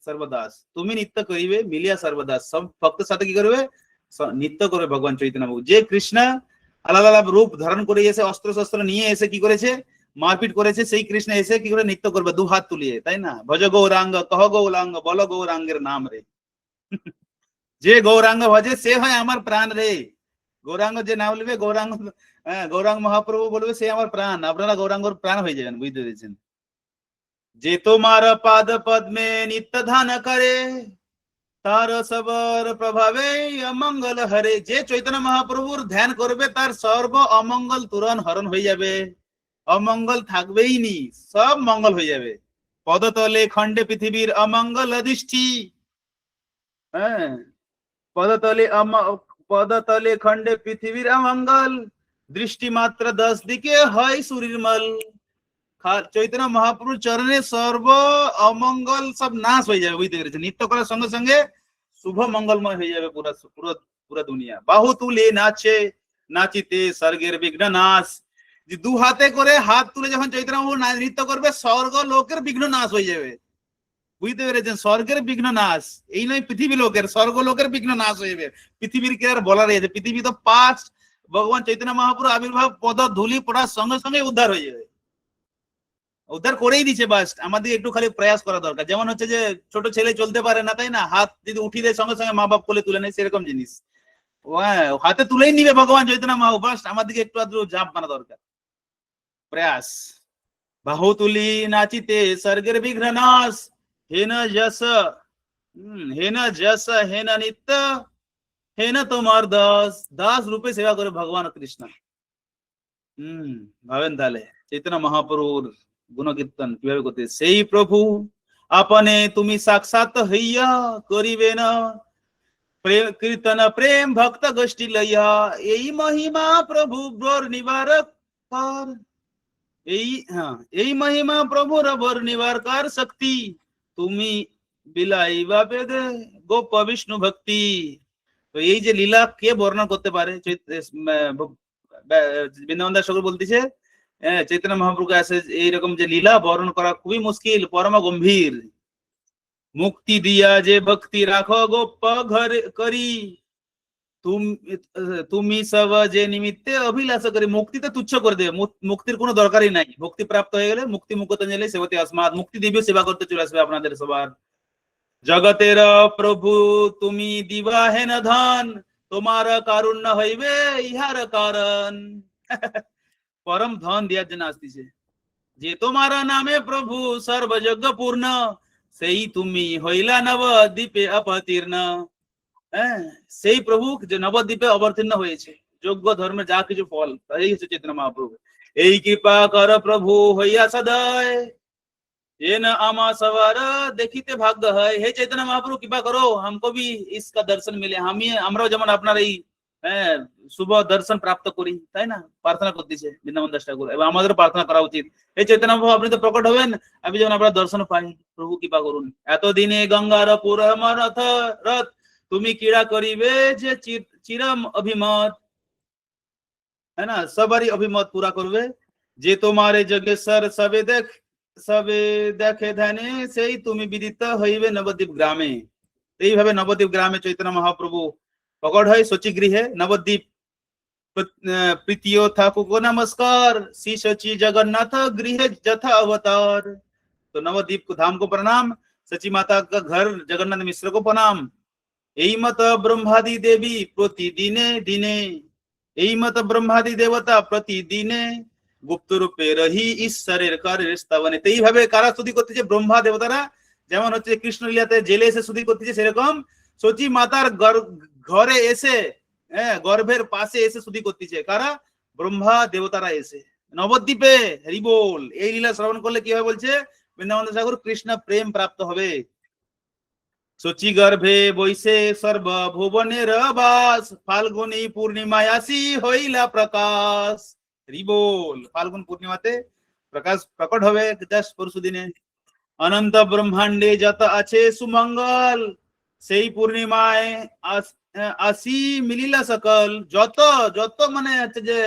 সর্বদাস, তুমি নিত্য করিবে মিলিয়া সর্বদাস। সব ভক্তের সাথে কি করবে? নিত্য করবে ভগবান চৈতন্য প্রভু। যে কৃষ্ণ আলাদা আলাদা রূপ ধারণ করে এসে অস্ত্র শস্ত্র নিয়ে এসে কি করেছে? মারপিট করেছে। সেই কৃষ্ণ এসে কি করে নিত্য করবে? দু হাত তুলিয়ে, তাই না? ভজ গৌরাঙ্গ কহ গৌরাঙ্গ বল গৌরাঙ্গের নাম রে। যে গৌরাঙ্গ ভজে সে হয় আমার প্রাণ রে। গৌরাঙ্গ যে নাম বলবে, গৌরাঙ্গ, হ্যাঁ, গৌরাঙ্গ মহাপ্রভু বলবে সে আমার প্রাণ। আপনারা গৌরাঙ্গর প্রাণ হয়ে যাবেন, বুঝতে পেরেছেন? যে তোমার পাদ পদ্মে নিত্য ধ্যান করে, তার সবর প্রভাবে অমঙ্গল হরে। যে চৈতন্য মহাপ্রভুর ধ্যান করবে তার সর্ব অমঙ্গল তুরন হরণ হয়ে যাবে, অমঙ্গল থাকবেই নি, সব মঙ্গল হয়ে যাবে। পদতলে খণ্ডে পৃথিবীর অমঙ্গল দৃষ্টি, হ্যাঁ, পদতলে পদতলে খণ্ডে পৃথিবীর অমঙ্গল দৃষ্টি মাত্র 10 দিকে হয় সুনির্মল। চৈতন্য মহাপ্রভুর চরণে সর্ব অমঙ্গল সব নাশ হয়ে যাবে, বুঝতে পেরেছেন? নিত্য করার সঙ্গে সঙ্গে শুভ মঙ্গলময় হয়ে যাবে পুরা পুরো পুরা দুনিয়া। বাহু তুলে নাচে নাচিতে স্বর্গের বিঘ্ন নাশ। যে দু হাতে করে হাত তুলে যখন চৈতন্য মহাপ্রভু নৃত্য করবে, স্বর্গ লোকের বিঘ্ন নাশ হয়ে যাবে, বুঝতে পেরেছেন? স্বর্গের বিঘ্ন নাশ, এই নয় পৃথিবী লোকের, স্বর্গ লোকের বিঘ্ন নাশ হয়ে যাবে। পৃথিবীর কি আর বলা রয়েছে? পৃথিবী তো পাস্ট, ভগবান চৈতন্য মহাপ্রভু আবির্ভাব পদ ধুলি পড়ার সঙ্গে সঙ্গে উদ্ধার হয়ে যাবে, উদ্ধার করেই দিচ্ছে। বাস আমাদের একটু খালি প্রয়াস করা দরকার। যেমন হচ্ছে যে ছোট ছেলে চলতে পারে না, তাই না? হাত যদি উঠিয়ে দেয় সঙ্গে সঙ্গে মা বাপ কোলে তুলে নেয়, সেরকম জিনিস হাতে তুলেই নিবে ভগবান চৈতন্য মহাপ্রভু। বাস আমাদেরকে একটু আধটু জাপ মারা দরকার, প্রয়াস। বাহু তুলি নাচিতে স্বর্গের বিঘ্ন নাশ, হেন যশ হেন যশ হেন নিত্য হেন তোমার দাস। দাস রূপে সেবা করে ভগবান কৃষ্ণ। ভাবেন তাহলে চৈতন্য মহাপ্রভুর গুণকীর্তন কিভাবে করতে। সেই প্রভু আপনে তুমি সাক্ষাৎ হইয়া করিবে না কীর্তন প্রেম ভক্ত গোষ্ঠী লইয়া। এই মহিমা প্রভু ব্রর নিবারক কর, এই মহিমা প্রভুর বর নিবার কার শক্তি। তুমি বিলাইবা বেদে গোপ বিষ্ণু ভক্তি। তো এই যে লীলা কে বর্ণনা করতে পারে? বৃন্দাবন দাস ঠাকুর বলতেছে, চৈতন্য মহাপ্রভু আছে এইরকম যে লীলা বর্ণন করা খুবই মুশকিল, পরম গম্ভীর। মুক্তি দিয়া যে ভক্তি রাখো গোপ ঘর করি, তুমি সব যে নিমিত্তে অভিলাষ করি। মুক্তি তো তুচ্ছ করে দেবে, মুক্তির কোনো দরকারই নাই। ভক্তি প্রাপ্ত হয়ে গেলে মুক্তি মুকুতঞ্জলি সেবতে আসমাদ, মুক্তি দিবে সেবা করতে চলে আসবে আপনাদের সবার। জগতের প্রভু তুমি দিবা হেন ধন, তোমার কারুণ্য হইবে ইহার কারণ। পরম ধন দেওয়ার জন্য আসতেছে। যে তোমার নামে প্রভু সর্বযজ্ঞ পূর্ণ, সেই তুমি হইলা নবদ্বীপে অবতীর্ণ। হ্যাঁ, সেই প্রভু যে নবদ্বীপে অবতীর্ণ হয়েছে, যোগ্য ধর্মের যা কিছু ফল, তাই হচ্ছে চৈতন্য মহাপ্রভু। এই কৃপা কর প্রভু হইয়া সদয়, আমা সবার দেখিতে ভাগ্য হয়। হে চৈতন্য মহাপ্রভু কৃপা করো, हमको भी इसका दर्शन मिले। আমরাও যেমন আপনার এই শুভ দর্শন প্রাপ্ত করি, তাই না? প্রার্থনা করতেছে বৃন্দাবন দাস ঠাকুর, এবং আমাদের প্রার্থনা করা উচিত। এই চৈতন্য প্রভু আপনি তো প্রকট হবেন, আমি যেমন আপনার দর্শন পাই, প্রভু কৃপা করুন। এতদিনে গঙ্গার পুরমর রথ, তুমি ক্রীড়া করিবে যে চিরম অভিমত, है ना? সবারই অভিমত পুরা করবে। যে তোমার যোগেশ্বর সবে দেখে ধ্যানে, সেই তুমি বিদিত হইবে নবদ্বীপ গ্রামে। এইভাবে নবদ্বীপ গ্রামে চৈতন্য মহাপ্রভু প্রকট হয়, শচী গৃহে নবদ্বীপ। প্রীতিও ঠাকুর নমস্কার, শ্রী शची जगन्नाथ गृह जथा अवतार। तो नवद्वीप को धाम को प्रणाम, सची माता का घर जगन्नाथ मिश्र को प्रणाम। এই মত ব্রহ্মাদি দেবী প্রতিদিনে দিনে, এই মত ব্রহ্মাদি দেবতা প্রতিদিনে গুপ্ত রূপে রহি ঈশ্বরের কারের স্থাবনে। তো এইভাবে কারা স্তুতি করতেছে? ব্রহ্মা দেবতারা। যেমন হচ্ছে কৃষ্ণ লীলাতে জেলে এসে স্তুতি করতেছে, সেরকম সচী মাতার ঘরে এসে, গর্ভের পাশে এসে স্তুতি করতেছে কারা? ব্রহ্মা দেবতারা এসে নবদ্বীপে। হরি বল। এই লীলা শ্রবণ করলে কি হবে বলছে বৃন্দাবন ঠাকুর? কৃষ্ণ প্রেম প্রাপ্ত হবে। সচি গর্ভে বৈশে সর্বভুবনের বাস, ফাল্গুনী পূর্ণিমায় আসি হইলা প্রকাশ। রিবোল। ফাল্গুন পূর্ণিমাতে প্রকাশ প্রকট হবে, জাস্ট পরশু দিনে। অনন্ত ব্রহ্মাণ্ডে যত আছে সুমঙ্গল, সেই পূর্ণিমায় আসি মিলিলা সকল, যত যত মানে হচ্ছে যে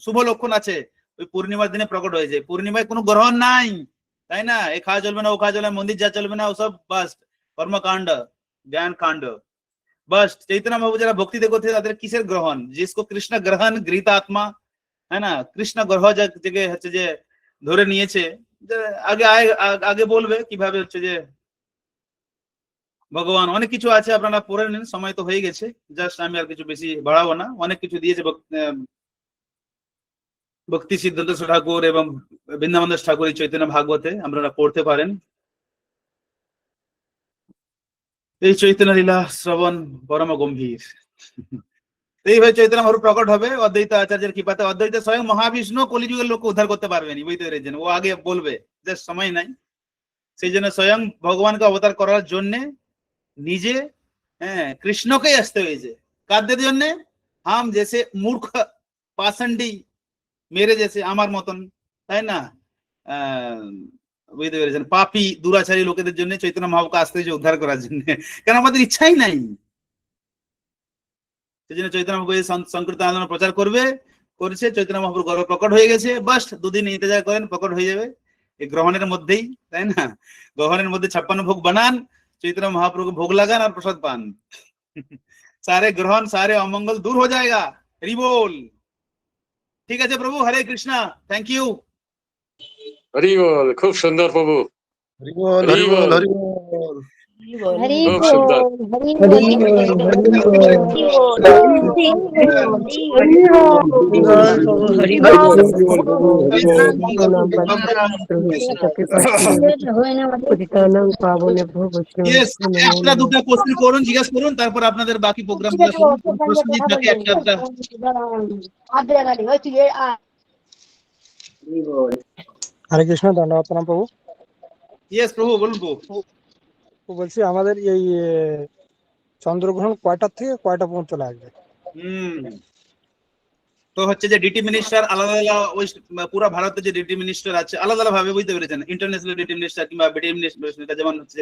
শুভ লক্ষণ আছে ওই পূর্ণিমার দিনে প্রকট হয়েছে। পূর্ণিমায় কোনো গ্রহণ নাই, তাই না? এ খাওয়া চলবে না, ও খাওয়া চলবে না, মন্দির যা চলবে না, ওসব বাস কর্মকাণ্ড, জ্ঞান কাণ্ড। बस चैतन्य महाप्रभु যারা ভক্তিতে করতে তাদের কিসের গ্রহণ? जिसको কৃষ্ণ গ্রহণ গৃহীত আত্মা, है ना, কৃষ্ণ গ্রহ থেকে হচ্ছে যে ধরে নিয়েছে। আগে আগে বলবে কিভাবে হচ্ছে যে ভগবান অনেক কিছু আছে, আপনারা পড়ে নিন, সময় তো হয়ে গেছে, জাস্ট আমি আর কিছু বেশি বাড়াবো না। অনেক কিছু দিয়েছে ভক্তি সিদ্ধান্ত ঠাকুর এবং বৃন্দাবন দাস ঠাকুর এই চৈতন্য ভাগবতে, আপনারা পড়তে পারেন। এই চৈতন্য লীলা শ্রবণ পরম গম্ভীর। এইভাবে চৈতন্য মহাপ্রভু প্রকট হবে অদ্বৈত আচার্যের কৃপাতে। অদ্বৈত স্বয়ং মহাবিষ্ণু কলিযুগের লোককে উদ্ধার করতে পারবেনি, বুঝতে পেরেছেন? ও আগে বলবে, যে সময় নাই। সেই জন্য স্বয়ং ভগবানকে অবতার করার জন্য নিজে কৃষ্ণকেই আসতে হয়েছে। কাদের জন্য? হাম জেসে মূর্খ পাষণ্ডী মেরে জেসে, আমার মতন, তাই না, বুঝতে পেরেছেন, পাপী দুরাচারী লোকেদের জন্য চৈতন্য মহাপ্রভুকে আসতে হয়েছে উদ্ধার করার জন্য, কেন আমাদের ইচ্ছাই নাই। সেই জন্য চৈতন্য মহাপ্রভু সংকীর্তন আন্দোলন প্রচার করবে, করেছে। চৈতন্য মহাপ্রভু গর্ব প্রকট হয়ে গেছে, বাস 2 দিন ইন্তজার করেন, প্রকট হয়ে যাবে এই গ্রহণের মধ্যেই, তাই না? গ্রহণের মধ্যে 56 ভোগ বানান, চৈতন্য মহাপ্রভুকে ভোগ লাগান আর প্রসাদ পান। সারে গ্রহণ সারে অমঙ্গল দূর হয়ে যায়গা। হরি বল। ঠিক আছে প্রভু, হরে কৃষ্ণ, থ্যাংক ইউ। হরি বল, খুব সুন্দর প্রভু। হরি বল, হরি বল, হরি বল। हरि খুব बोल, সুন্দর। हरि बोल, हरि बोल, हरि একটা দুটো কোশ্চেন করুন, জিজ্ঞাসা করুন, তারপর আপনাদের বাকি প্রোগ্রামগুলো শুনুন। প্রশ্ন যদি থাকে একটা একটা। হরে কৃষ্ণ, ধন্যবাদ প্রণাম প্রভু। ইয়েস প্রভু, বলুন প্রভু। বলছি আমাদের এই চন্দ্রগ্রহণ কয়টা থেকে কয়টা পর্যন্ত লাগবে? তো হচ্ছে যে ডিটি মিনিস্টার আলাদা আলাদা, ওই পুরো ভারতে যে ডিটি মিনিস্টার আছে আলাদা আলাদা ভাবে, বুঝতে পেরেছেন? ইন্টারন্যাশনাল ডিটি মিনিস্টার কিংবা ডিটি মিনিস্টার, যেমন হচ্ছে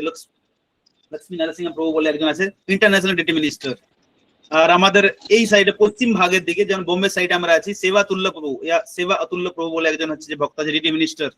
লক্ষ্মী নারসিংহ প্রভু বলে একজন আছে, ইন্টারন্যাশনাল ডিটি মিনিস্টার। আর আমাদের এই সাইডে পশ্চিম ভাগের দিকে, যেমন বোম্বে সাইডে আমরা আছি, সেবা তুল্য প্রভু, সেবা অতুল্য প্রভু বলে একজন হচ্ছে যে ভক্ত আছে, ডিটি মিনিস্টার।